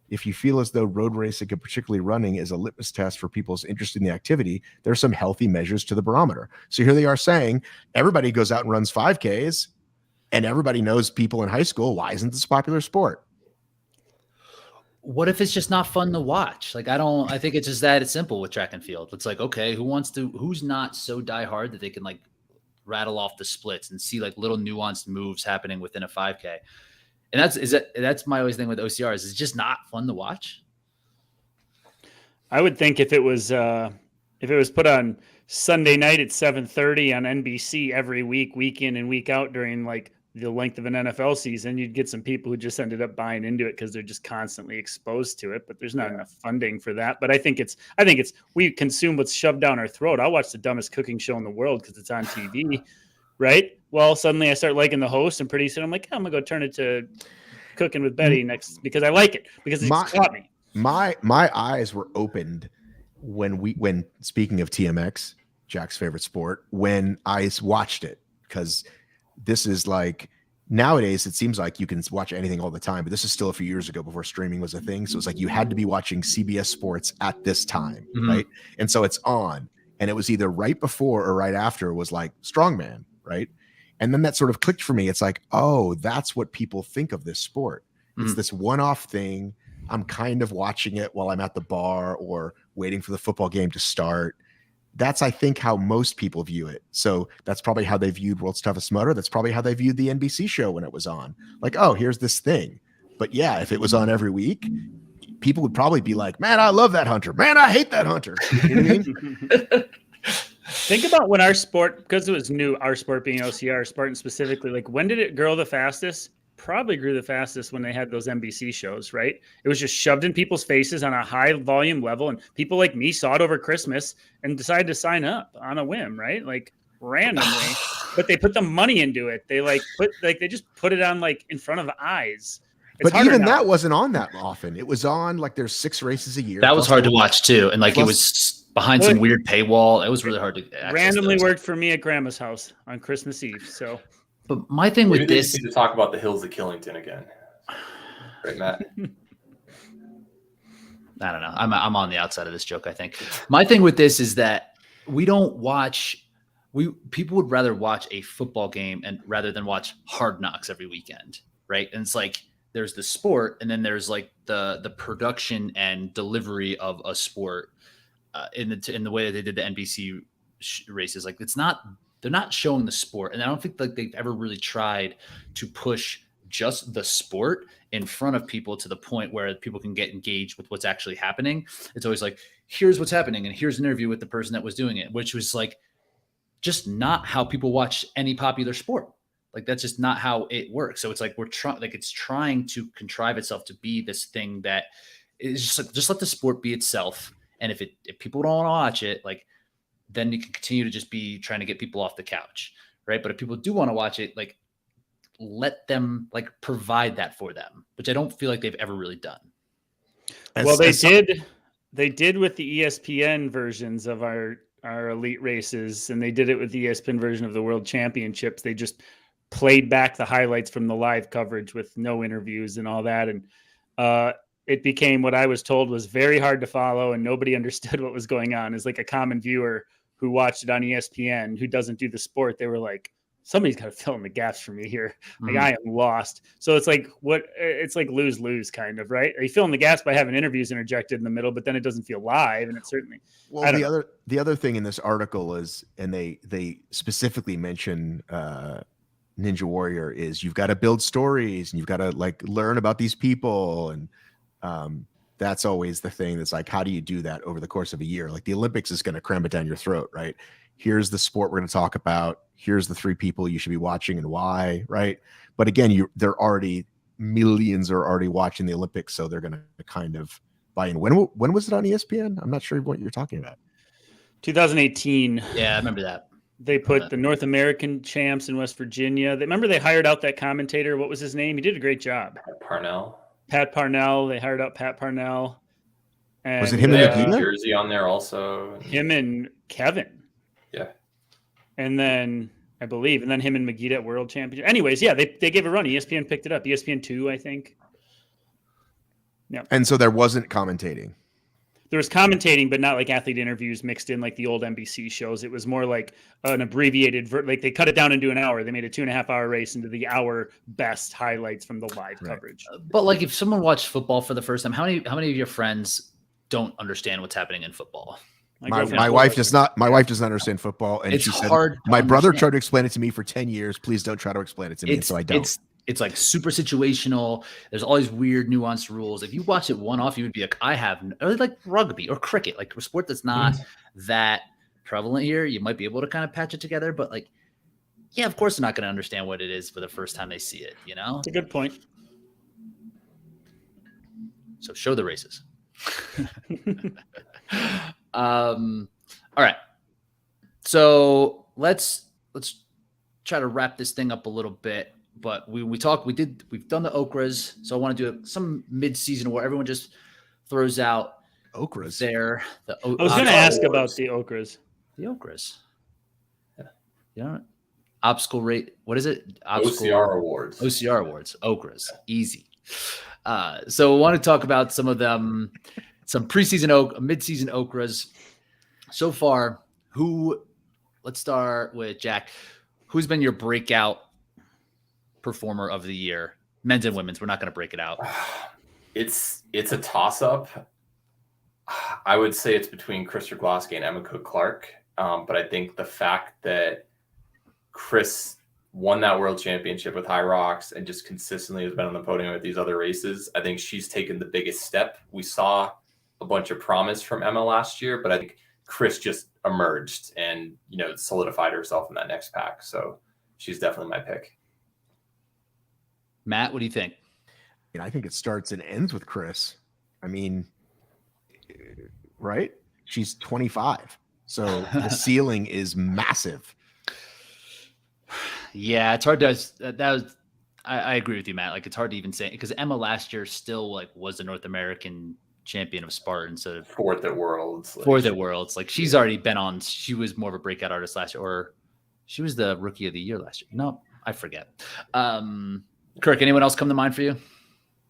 if you feel as though road racing and particularly running is a litmus test for people's interest in the activity, there's some healthy measures to the barometer. So here they are saying everybody goes out and runs 5Ks, and everybody knows people in high school. Why isn't this a popular sport? What if it's just not fun to watch? Like, I think it's just that it's simple with track and field. It's like, okay, who's not so diehard that they can like rattle off the splits and see like little nuanced moves happening within a 5K. And that's my always thing with OCRs. It's just not fun to watch. I would think if it was put on Sunday night at 7:30 on NBC every week in and week out during like the length of an NFL season, you'd get some people who just ended up buying into it because they're just constantly exposed to it. But there's not enough funding for that. But I think it's we consume what's shoved down our throat. I'll watch the dumbest cooking show in the world because it's on TV, right? Well, suddenly I start liking the host, and pretty soon I'm like, I'm gonna go turn it to Cooking with Betty next because I like it because it's taught me. My eyes were opened when speaking of TMX, Jack's favorite sport, when I watched it, because this is like nowadays it seems like you can watch anything all the time, but this is still a few years ago before streaming was a thing. So it's like you had to be watching CBS Sports at this time, right? And so it's on, and it was either right before or right after was like Strongman, right? And then that sort of clicked for me. It's like, oh, that's what people think of this sport. It's this one-off thing. I'm kind of watching it while I'm at the bar or waiting for the football game to start. That's, I think, how most people view it. So that's probably how they viewed World's Toughest Mudder. That's probably how they viewed the NBC show when it was on. Like, oh, here's this thing. But yeah, if it was on every week, people would probably be like, man, I love that hunter. Man, I hate that hunter. You know what I mean? Think about when our sport, because it was new, our sport being OCR, Spartan specifically, like when did it grow the fastest? Probably grew the fastest when they had those NBC shows, right? It was just shoved in people's faces on a high volume level. And people like me saw it over Christmas and decided to sign up on a whim, right? Like randomly, but they put the money into it. They they just put it on like in front of eyes. But even that wasn't on that often. It was on like there's 6 races a year. That was hard to watch too. And like it was behind some weird paywall. It was really hard to randomly worked for me at Grandma's house on Christmas Eve. So, but my thing with this is to talk about the Hills of Killington again, right, Matt? I don't know. I'm on the outside of this joke. I think my thing with this is that people would rather watch a football game and rather than watch Hard Knocks every weekend, right? And it's like there's the sport, and then there's like the production and delivery of a sport. In the way that they did the NBC races, like they're not showing the sport, and I don't think like they've ever really tried to push just the sport in front of people to the point where people can get engaged with what's actually happening. It's always like, here's what's happening, and here's an interview with the person that was doing it, which was like just not how people watch any popular sport. Like that's just not how it works. So it's like it's trying to contrive itself to be this thing that is just like, just let the sport be itself. And if people don't want to watch it, like, then you can continue to just be trying to get people off the couch, right? But if people do want to watch it, like, let them like provide that for them, which I don't feel like they've ever really done. Well, they did with the ESPN versions of our elite races, and they did it with the ESPN version of the World Championships. They just played back the highlights from the live coverage with no interviews and all that, and it became what I was told was very hard to follow, and nobody understood what was going on. As like a common viewer who watched it on ESPN, who doesn't do the sport, they were like, somebody's got to fill in the gaps for me here. Like I am lost. So it's like it's like lose kind of, right? You fill in the gaps by having interviews interjected in the middle, but then it doesn't feel live, and it certainly. Well, the other thing in this article is, and they specifically mention Ninja Warrior, is you've got to build stories and you've got to like learn about these people, and that's always the thing. That's like, how do you do that over the course of a year? Like the Olympics is going to cram it down your throat, right? Here's the sport we're going to talk about. Here's the 3 people you should be watching and why, right? But again, millions are already watching the Olympics, so they're going to kind of buy in. When was it on ESPN? I'm not sure what you're talking about. 2018. Yeah, I remember that. They put the North American champs in West Virginia. Remember they hired out that commentator. What was his name? He did a great job. Pat Parnell. They hired out Pat Parnell. And, was it him They and have New Medina? Jersey on there also. Him and Kevin. Yeah. And then I believe, and then him and Megiddo at World Championship. Anyways, yeah, they gave a run. ESPN picked it up. ESPN2, I think. Yeah. And so there wasn't commentating. There was commentating, but not like athlete interviews mixed in like the old NBC shows. It was more like an abbreviated, like they cut it down into an hour. They made a 2.5 hour race into the hour best highlights from the live coverage. But like, if someone watched football for the first time, how many of your friends don't understand what's happening in football? My wife does not. My wife doesn't understand football, and it's she said, hard. My brother tried to explain it to me for 10 years. Please don't try to explain it to me. And so I don't. It's like super situational. There's all these weird nuanced rules. If you watch it one off, you would be like, or like rugby or cricket, like a sport that's not that prevalent here. You might be able to kind of patch it together, but like, yeah, of course they're not going to understand what it is for the first time they see it, you know? That's a good point. So show the races. All right. So let's try to wrap this thing up a little bit. But we've done the Okras. So I want to do some mid-season where everyone just throws out Okras there. I was going to ask about the Okras. The Okras. Yeah. Obstacle rate. What is it? OCR awards. OCR awards. Okras. Easy. So I want to talk about some of them, some preseason mid-season Okras. So far, let's start with Jack. Who's been your breakout performer of the year, men's and women's? We're not going to break it out. It's a toss-up. I would say it's between Chris Rogloski and Emma Cook-Clark. But I think the fact that Chris won that world championship with High Rocks and just consistently has been on the podium with these other races, I think she's taken the biggest step. We saw a bunch of promise from Emma last year, but I think Chris just emerged and, solidified herself in that next pack. So she's definitely my pick. Matt, what do you think? I think it starts and ends with Chris. I mean, right? She's 25. So the ceiling is massive. Yeah, it's hard to I agree with you, Matt. Like, it's hard to even say, because Emma last year still was a North American champion of Spartan. So fourth at Worlds. Like, she's already been on. She was more of a breakout artist last year, or she was the rookie of the year last year. No, I forget. Kirk, anyone else come to mind for you?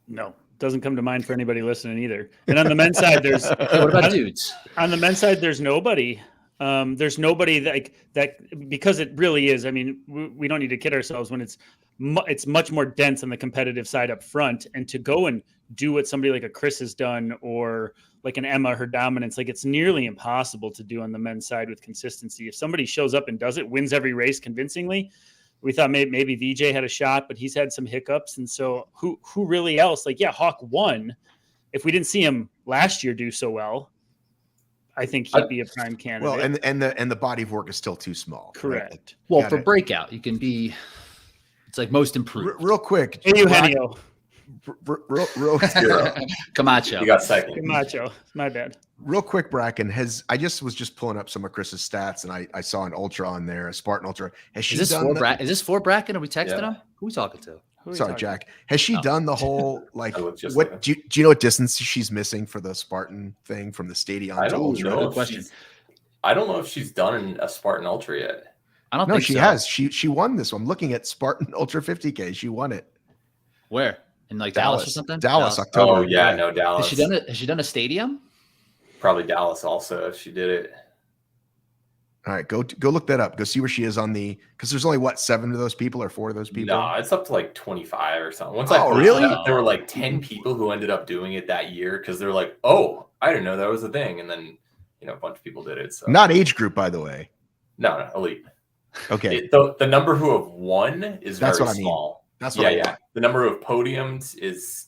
No, doesn't come to mind for anybody listening either. And on the men's side, there's what about dudes? On the men's side, there's nobody. There's nobody that because it really is. I mean, we don't need to kid ourselves when it's much more dense on the competitive side up front, and to go and do what somebody like a Chris has done, or like an Emma, her dominance, like it's nearly impossible to do on the men's side with consistency. If somebody shows up and does it, wins every race convincingly. We thought maybe VJ had a shot, but he's had some hiccups. And so who really else? Like, yeah, Hawk won. If we didn't see him last year do so well, I think he'd be a prime candidate. Well, and the body of work is still too small. Correct. Right? Well, for breakout, you can be. It's like most improved. Real quick. Hey, Eugenio. Real Camacho. You got second. Camacho. My bad. Real quick, Bracken, I was just pulling up some of Chris's stats, and I saw an ultra on there, a Spartan ultra. Has she is this for Bracken? Are we texting him? Who are we talking to? Sorry, Jack. Has she done the whole what? Do you know what distance she's missing for the Spartan thing from the stadium to ultra? Know I don't know if she's done a Spartan ultra yet. I don't think she has. She won this one. I'm looking at Spartan Ultra 50K. She won it. Where? In like Dallas or something? Dallas, October. Oh yeah, no, Dallas. Has she done a stadium? Probably Dallas also if she did it. All right, go look that up. Go see where she is on because there's only 7 of those people or 4 of those people. No, it's up to like 25 or something. Really? There were like 10 people who ended up doing it that year because they're like, oh, I didn't know that was a thing, and then a bunch of people did it. So not age group, by the way. No, elite. Okay. The number who have won is That's very what I mean. small. That's what yeah. The number of podiums is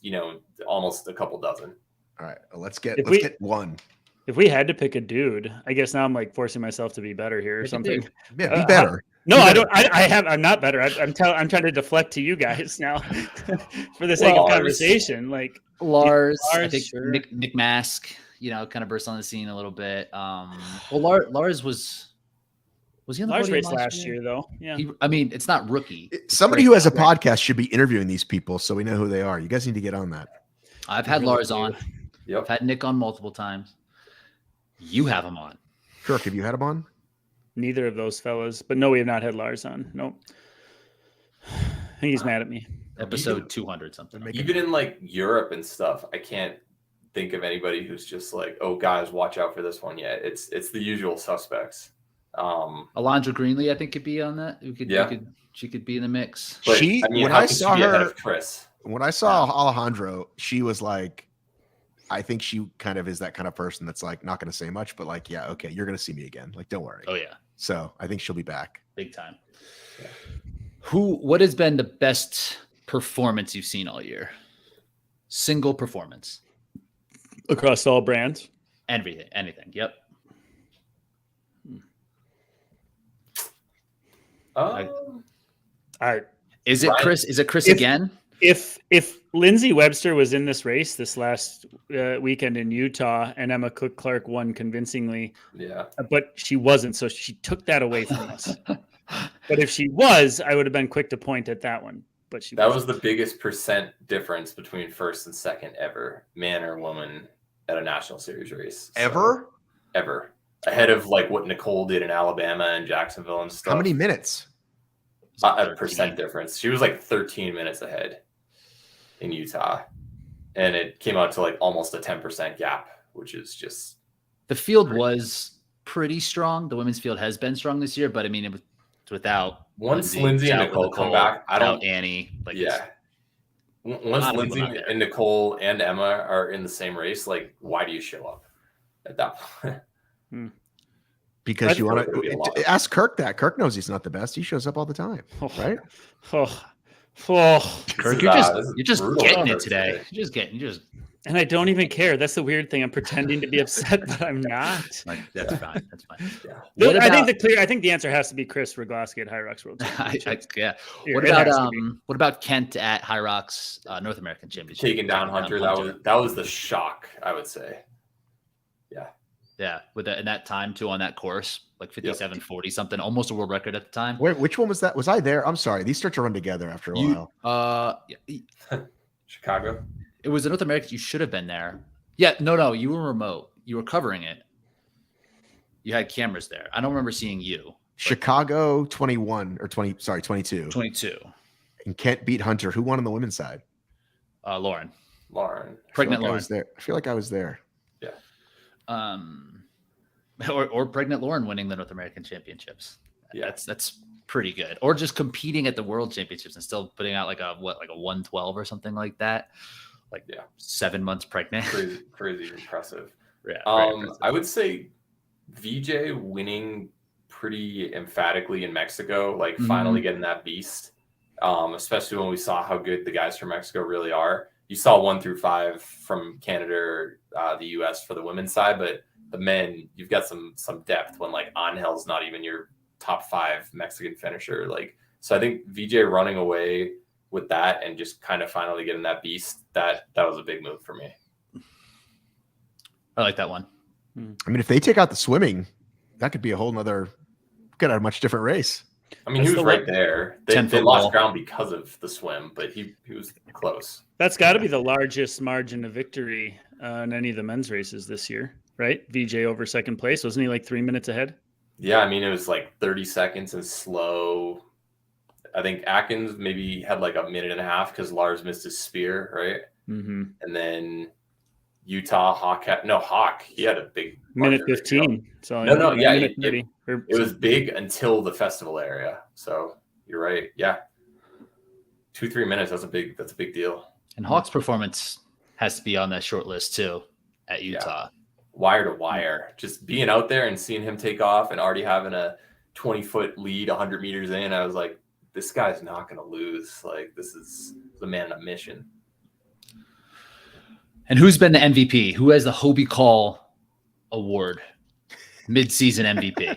almost a couple dozen. All right, let's get one. If we had to pick a dude, I guess now I'm like forcing myself to be better here or something. Yeah, be better. I don't. I'm not better. I'm trying to deflect to you guys now for the sake of conversation. Like Lars, I think sure. Nick Mask, kind of burst on the scene a little bit. Lars was. Was he on the Large podium race last year, though. Yeah. I mean, it's not rookie. Somebody who has a podcast should be interviewing these people so we know who they are. You guys need to get on that. I've had really Lars do. on. Yep. I've had Nick on multiple times. You have him on. Kirk, have you had him on? Neither of those fellas. But no, we have not had Lars on. Nope. I think he's mad at me. Episode 200 something. Even in like Europe and stuff, I can't think of anybody who's just like, oh, guys, watch out for this one yet. It's the usual suspects. Alondra Greenlee, I think, could be on that. She could be in the mix. But, When I saw her, Chris. when I saw Alejandro, she was like, I think she kind of is that kind of person that's like not going to say much, but like, yeah, okay, you're going to see me again. Like, don't worry. Oh yeah, so I think she'll be back. big time. Yeah. What has been the best performance you've seen all year? Single performance Across all brands? Anything. Yep. Is it Ryan, Chris? Is it Chris again? If Lindsay Webster was in this race this last weekend in Utah and Emma Cook Clark won convincingly, yeah, but she wasn't, so she took that away from us. But if she was, I would have been quick to point at that one. But that was the biggest percent difference between first and second ever, man or woman, at a National Series race. Ever Ahead of like what Nicole did in Alabama and Jacksonville and stuff. How many minutes? A percent difference. She was like 13 minutes ahead in Utah, and it came out to like almost a 10% gap, which is just. The field was pretty strong. The women's field has been strong this year, but I mean, it was without once Lindsay and Nicole come back, I don't. Annie, like yeah. Once Lindsay and Nicole and Emma are in the same race, like, why do you show up at that point? Because you want to ask Kirk that. Kirk knows he's not the best. He shows up all the time, right? Kirk, you're just getting it today. You're just. And I don't even care. That's the weird thing. I'm pretending to be upset, but I'm not. That's fine. That's fine. Yeah. I think the answer has to be Chris Rogowski at High Rocks World Championship. Yeah. What about Kent at High Rocks North American Championship? Taking down Hunter. That was the shock, I would say. Yeah. Yeah, in that time too on that course, like 57:40 something, almost a world record at the time. Wait, which one was that? Was I there? I'm sorry. These start to run together after a while. Chicago. It was a North American. You should have been there. Yeah, no, you were remote. You were covering it. You had cameras there. I don't remember seeing you. Chicago 21 or 20. Sorry, 22. 22. And Kent beat Hunter. Who won on the women's side? Lauren. Lauren. Pregnant Lauren. I feel like I was there. Yeah. Or pregnant Lauren winning the North American Championships. Yeah, that's pretty good. Or just competing at the World Championships and still putting out like a 112 or something like that. 7 months pregnant. Crazy impressive. Yeah. Impressive. I would say VJ winning pretty emphatically in Mexico, finally getting that beast. Especially when we saw how good the guys from Mexico really are. You saw 1 through 5 from Canada or the US for the women's side, but the men, you've got some depth when Angel's not even your top 5 Mexican finisher. So I think VJ running away with that and just kind of finally getting that beast, that was a big move for me. I like that one. I mean, if they take out the swimming, that could be a whole nother, could have a much different race. I mean, he was right there. They lost ground because of the swim, but he was close. That's got to be the largest margin of victory in any of the men's races this year, right? VJ over second place. Wasn't he 3 minutes ahead? Yeah, I mean, it was 30 seconds and slow. I think Atkins maybe had a minute and a half because Lars missed his spear, right? Mm-hmm. And then Hawk, he had a big minute 15. So it was big until the festival area. So you're right. Yeah. 2-3 minutes. That's a big deal. And Hawk's performance has to be on that short list too at Utah. Yeah. Wire to wire, just being out there and seeing him take off and already having a 20-foot lead 100 meters in. I was like, this guy's not going to lose. This is the man on a mission. And who's been the MVP? Who has the Hobie Call award? Mid-season MVP.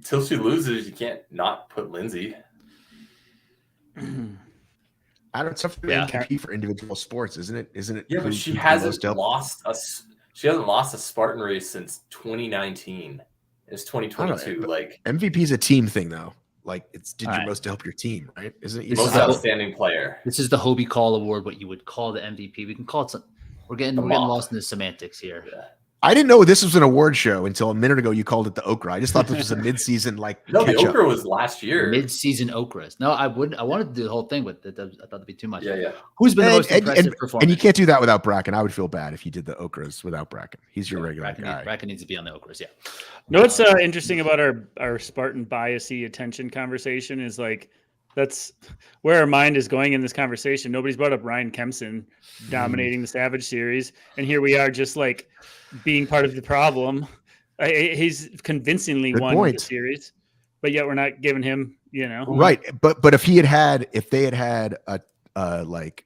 Till she loses, you can't not put Lindsay. I don't. It's tough to MVP for individual sports, isn't it? Yeah, but she hasn't lost a Spartan race since 2019. It's 2022. Like MVP is a team thing, though. Like it's did All your right. most to help your team, right? Isn't it? This most is the- outstanding player. This is the Hobie Call Award, what you would call the MVP. We can call it some. We're getting mop. lost in the semantics here. Yeah. I didn't know this was an award show until a minit ago. You called it the Okra. I just thought this was a mid-season like No, the catch-up. Okra was last year. Mid-season Okras. No, I wanted to do the whole thing, but I thought that'd be too much. Yeah. Who's been the most impressive performance? And you can't do that without Bracken. I would feel bad if you did the Okras without Bracken. He's your regular guy. Bracken needs to be on the Okras. Yeah. No, what's interesting about our Spartan biasy attention conversation is like that's where our mind is going in this conversation. Nobody's brought up Ryan Kempson dominating the Savage Series, and here we are just like being part of the problem. He's convincingly won the series, but yet we're not giving him, right. But if they had had a like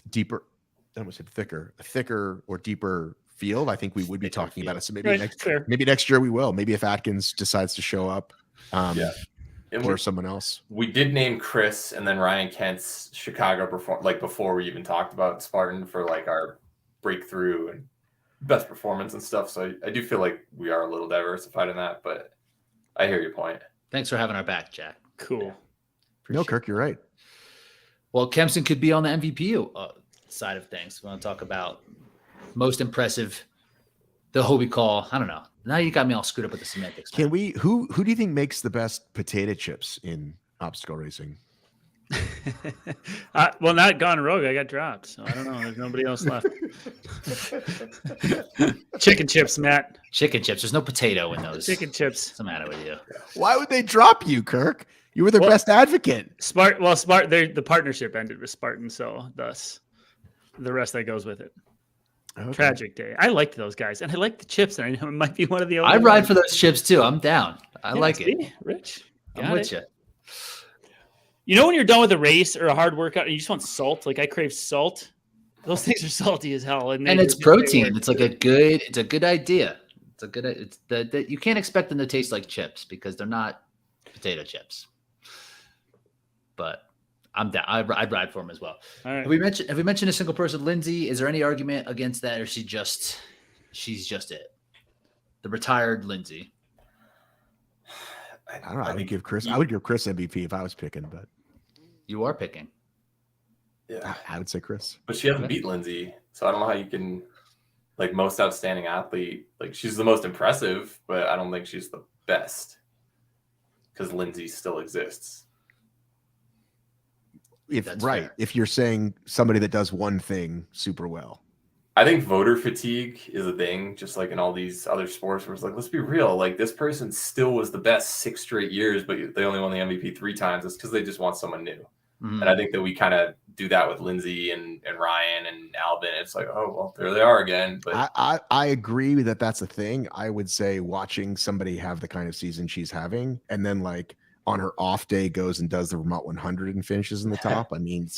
deeper, I almost said thicker or deeper field, I think we would be talking about it. So maybe next year we will. Maybe if Atkins decides to show up, or someone else. We did name Chris and then Ryan Kent's Chicago before we even talked about Spartan for like our breakthrough and best performance and stuff. So I do feel like we are a little diversified in that, but I hear your point. Thanks for having our back, Jack. Cool. No, Kirk, you're right. Well, Kempson could be on the MVP side of things. We want to talk about most impressive, the Hobie Call. I don't know. Now you got me all screwed up with the semantics. Can we? Who do you think makes the best potato chips in obstacle racing? Well, not Gone Rogue. I got dropped, so I don't know. There's nobody else left. Chicken chips, Matt. Chicken chips. There's no potato in those. Chicken chips. What's the matter with you? Why would they drop you, Kirk? You were their best advocate. The partnership ended with Spartan, so thus the rest that goes with it. Okay. Tragic day. I liked those guys, and I like the chips, and I know it might be one of the only. I ride for those chips too. I'm down. I like it. Rich, I'm with you. You know when you're done with a race or a hard workout and you just want salt? Like I crave salt. Those things are salty as hell, and it's protein. It's like it's a good idea. It's that you can't expect them to taste like chips because they're not potato chips. But I'm down. I'd ride for them as well. All right. Have we mentioned a single person, Lindsay? Is there any argument against that, or she's just it? The retired Lindsay. I don't know. I would give Chris MVP if I was picking, but you are picking. Yeah, I would say Chris. But she hasn't beat Lindsay, so I don't know how you can like most outstanding athlete. Like she's the most impressive, but I don't think she's the best because Lindsay still exists. If you're saying somebody that does one thing super well. I think voter fatigue is a thing, just like in all these other sports where it's like, let's be real. Like this person still was the best 6 straight years, but they only won the MVP 3 times. It's because they just want someone new. Mm-hmm. And I think that we kind of do that with Lindsay and Ryan and Albin. It's like, oh, well, there they are again. But I agree that that's a thing. I would say watching somebody have the kind of season she's having and then like on her off day goes and does the Vermont 100 and finishes in the top. I mean,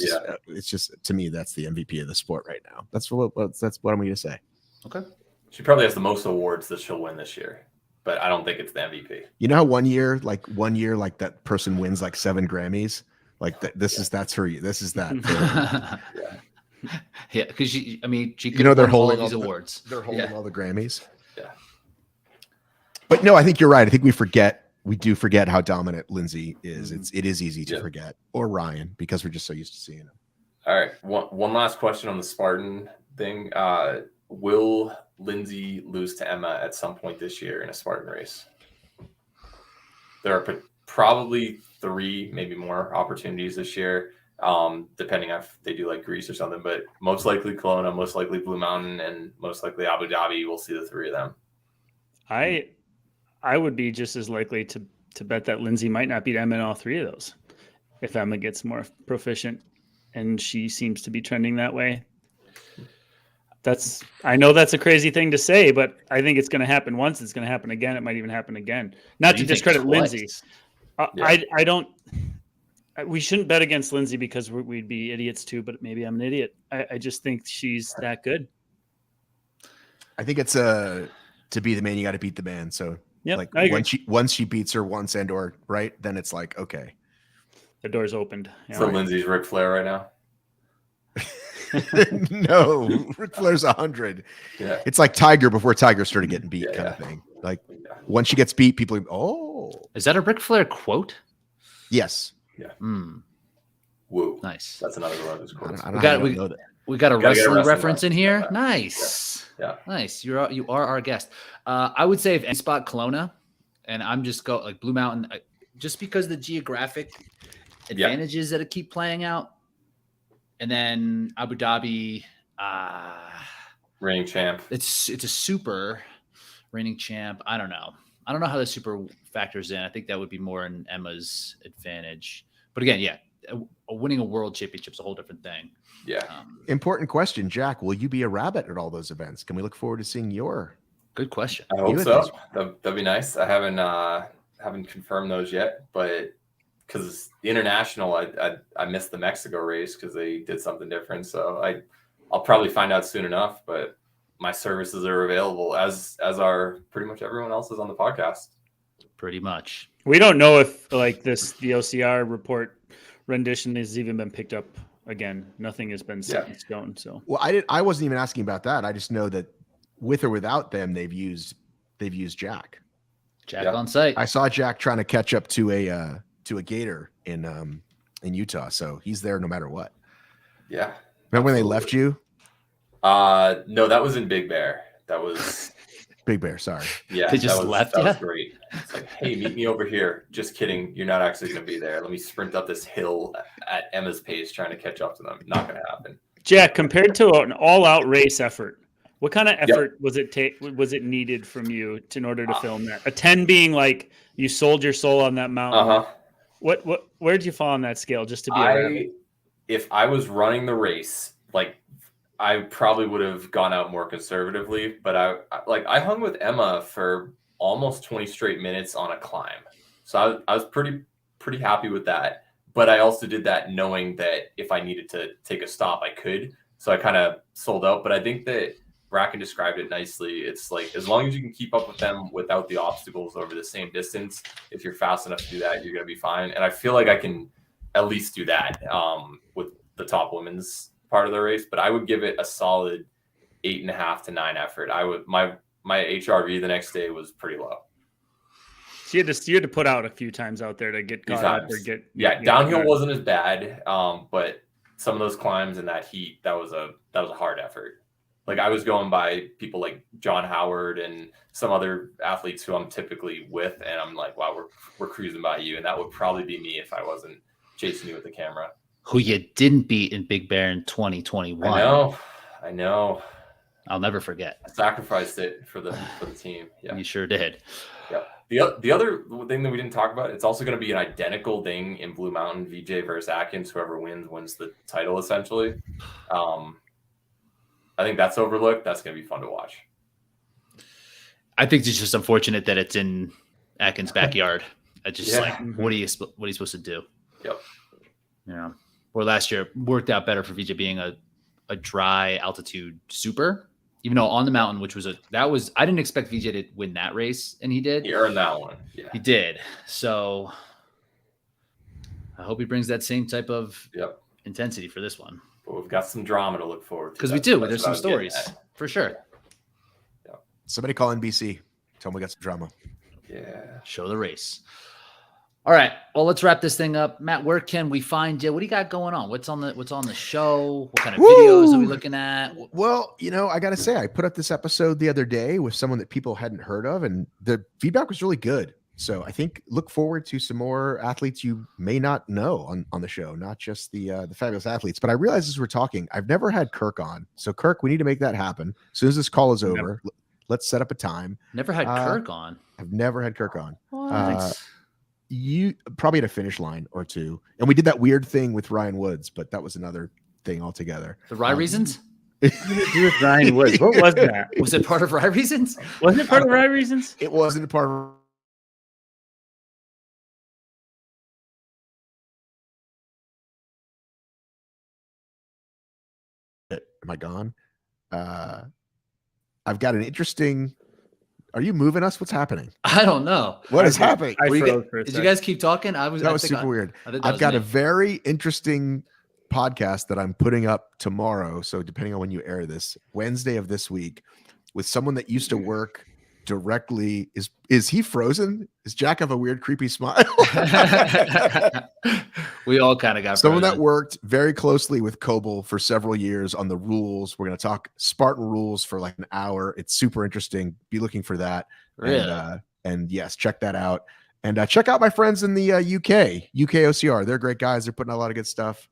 it's just to me, that's the MVP of the sport right now. That's what I'm going to say. Okay. She probably has the most awards that she'll win this year, but I don't think it's the MVP. You know how one year, like that person wins like 7 Grammys. Like that's her. This is that. Yeah. Because she they're holding all these awards. They're holding all the Grammys. Yeah. But no, I think you're right. I think we do forget how dominant Lindsay is. It is easy to forget, or Ryan, because we're just so used to seeing him. All right. One last question on the Spartan thing. Will Lindsay lose to Emma at some point this year in a Spartan race? There are probably 3, maybe more opportunities this year, depending if they do like Greece or something, but most likely Kelowna, most likely Blue Mountain, and most likely Abu Dhabi. We'll see the 3 of them. I would be just as likely to bet that Lindsay might not beat Emma in all 3 of those if Emma gets more proficient, and she seems to be trending that way. I know that's a crazy thing to say, but I think it's going to happen once. It's going to happen again. It might even happen again. Not to discredit Lindsay. I don't. We shouldn't bet against Lindsay because we'd be idiots too. But maybe I'm an idiot. I just think she's that good. I think it's to be the man, you got to beat the man. So like once she beats her once or right, then it's like okay, the door's opened. So Lindsay's Ric Flair right now. No, Ric Flair's 100. Yeah. It's like Tiger before Tiger started getting beat, Yeah, kind of yeah. thing. Like once she gets beat, people Is that a Ric Flair quote? yes. Yeah. Woo. Nice. That's another one of his quotes. I don't know that. We got a Gotta get a wrestling wrestling reference in here. Yeah. Nice. Yeah. Nice. You are our guest. I would say if any spot Kelowna, and I'm just go like Blue Mountain, just because the geographic advantages that it keep playing out, and then Abu Dhabi, reigning champ. It's a super reigning champ. I don't know how the super factors in. I think that would be more in Emma's advantage. But again, yeah, winning a world championship is a whole different thing. Yeah. Important question, Jack. Will you be a rabbit at all those events? Can we look forward to seeing your? Good question. I hope so. That'd be nice. I haven't confirmed those yet, but because the international, I missed the Mexico race because they did something different. So I'll probably find out soon enough. But my services are available as are pretty much everyone else's on the podcast. Pretty much. We don't know if the OCR report rendition has even been picked up again. Nothing has been set in stone. So I wasn't even asking about that. I just know that with or without them, they've used Jack. Jack on site. I saw Jack trying to catch up to a gator in Utah, so he's there no matter what. Yeah. Remember when they left you? No, that was in Big Bear. That was Big Bear. Sorry. Yeah, they just left. That was great. It's like, hey, meet me over here. Just kidding. You're not actually going to be there. Let me sprint up this hill at Emma's pace, trying to catch up to them. Not going to happen. Jack, compared to an all-out race effort, what kind of effort was it needed from you in order to film that? A 10 being like you sold your soul on that mountain. Where did you fall on that scale? Just to be if I was running the race, like I probably would have gone out more conservatively, but I hung with Emma for almost 20 straight minutes on a climb. So I was pretty happy with that. But I also did that knowing that if I needed to take a stop, I could. So I kind of sold out. But I think that Bracken described it nicely. It's like, as long as you can keep up with them without the obstacles over the same distance, if you're fast enough to do that, you're going to be fine. And I feel like I can at least do that with the top women's part of the race, but I would give it a solid 8.5 to 9 effort. My HRV the next day was pretty low. So you had to put out a few times out there to get caught up or get downhill wasn't as bad, but some of those climbs in that heat, that was a hard effort. Like I was going by people like John Howard and some other athletes who I'm typically with, and I'm like, wow, we're cruising by you, and that would probably be me if I wasn't chasing you with the camera. Who you didn't beat in Big Bear in 2021. I know. I'll never forget. I sacrificed it for the team. Yeah, you sure did. Yeah. The other thing that we didn't talk about, it's also going to be an identical thing in Blue Mountain, VJ versus Atkins. Whoever wins the title, essentially. I think that's overlooked. That's going to be fun to watch. I think it's just unfortunate that it's in Atkins' backyard. It's just like, what are you supposed to do? Yep. Yeah. Or last year worked out better for VJ being a dry altitude super, even though on the mountain, which was I didn't expect VJ to win that race, and he did. He earned that one. Yeah. He did. So I hope he brings that same type of intensity for this one. But we've got some drama to look forward to. Because we do. There's some stories for sure. Yeah. Somebody call NBC. Tell them we got some drama. Yeah. Show the race. All right. Well, let's wrap this thing up. Matt, where can we find you? What do you got going on? What's on the show? What kind of videos are we looking at? Well, I got to say, I put up this episode the other day with someone that people hadn't heard of, and the feedback was really good. So I think look forward to some more athletes you may not know on the show, not just the fabulous athletes. But I realized as we're talking, I've never had Kirk on. So Kirk, we need to make that happen. As soon as this call is over, let's set up a time. Never had Kirk on. I've never had Kirk on. You probably had a finish line or two. And we did that weird thing with Ryan Woods, but that was another thing altogether. The Rye Reasons? What did you do with Ryan Woods? What was that? Was it part of Rye Reasons? Wasn't it part of Rye Reasons? It wasn't a part of. Am I gone? I've got an interesting. Are you moving us? What's happening? I don't know. What is happening? Did you guys keep talking? That was super weird. I've got a very interesting podcast that I'm putting up tomorrow. So depending on when you air this, Wednesday of this week, with someone that used to work directly. Is he frozen? Does Jack have a weird, creepy smile? We all kind of got someone frozen. that worked very closely with Coble for several years on the rules. We're going to talk Spartan rules for like an hour. It's super interesting. Be looking for that. Really? And yes, check that out. And check out my friends in the UK OCR. They're great guys. They're putting out a lot of good stuff.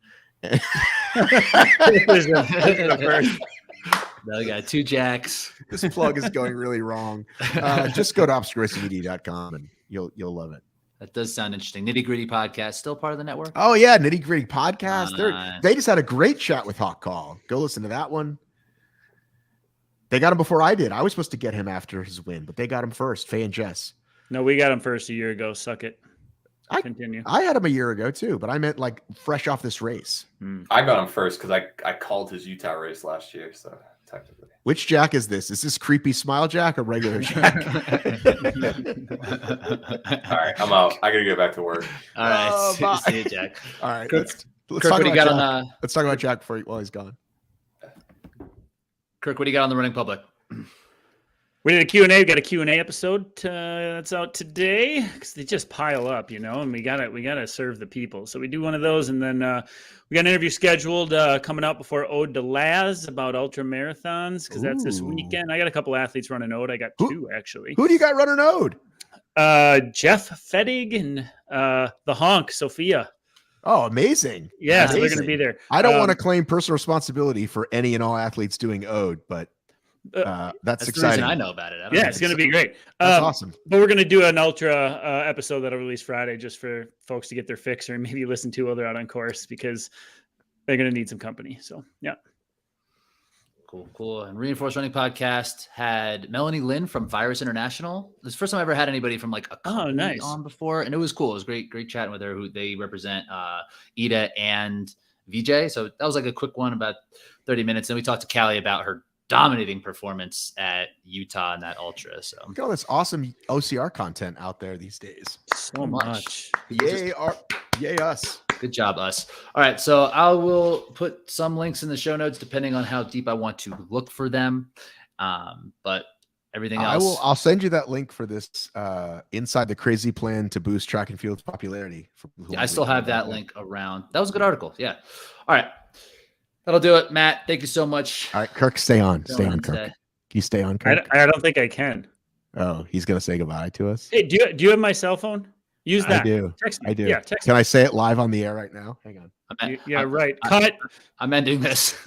No, we got 2 Jacks. This plug is going really wrong. Just go to obsatlcemedia.com and you'll love it. That does sound interesting. Nitty Gritty Podcast, still part of the network? Oh yeah, Nitty Gritty Podcast. Nice. They just had a great chat with Hawk Call. Go listen to that one. They got him before I did. I was supposed to get him after his win, but they got him first. Faye and Jess. No, we got him first a year ago. Suck it. Continue. I had him a year ago too, but I meant like fresh off this race. I got him first because I called his Utah race last year, so technically. Which Jack is this? Is this creepy smile Jack or regular Jack? All right, I'm out. I gotta get back to work. All right, bye. see you, Jack. All right, Kirk, let's Kirk, talk what do you about got Jack. on? Let's talk about Jack while he's gone. Kirk, what do you got on the running public? We did a Q&A. We got a Q&A episode that's out today because they just pile up, and we gotta serve the people. So we do one of those, and then we got an interview scheduled coming out before Ode to Laz about ultra marathons because that's this weekend. I got a couple athletes running Ode. I got 2 actually. Who do you got running Ode? Jeff Fettig and the Honk Sophia. Oh, amazing! Yeah, amazing. so they're going to be there. I don't want to claim personal responsibility for any and all athletes doing Ode, but that's exciting. The reason I know about it. It's going to be great. That's awesome. But we're going to do an ultra episode that'll release Friday just for folks to get their fix or maybe listen to while they're out on course because they're going to need some company. So, yeah. Cool. And Reinforced Running Podcast had Melanie Lynn from Virus International. This is the first time I ever had anybody from like a company on before. And it was cool. It was great chatting with her, who they represent Ida and VJ. So that was like a quick one, about 30 minutes. Then we talked to Callie about her dominating performance at Utah in that ultra. So look at all this awesome OCR content out there these days. So much. Yay us. Good job, us. All right, so I will put some links in the show notes depending on how deep I want to look for them. But everything else, I'll send you that link for this Inside the Crazy Plan to Boost Track and Field's Popularity. I still have that link around. That was a good article. Yeah. All right. That'll do it, Matt. Thank you so much. All right, Kirk, stay on. Stay on, Kirk. You stay on, Kirk. I don't think I can. Oh, he's gonna say goodbye to us. Hey, do you have my cell phone? Use that. I do. Text me. I do. Yeah, text Can me. I say it live on the air right now? Hang on. Right. Cut. I'm ending this.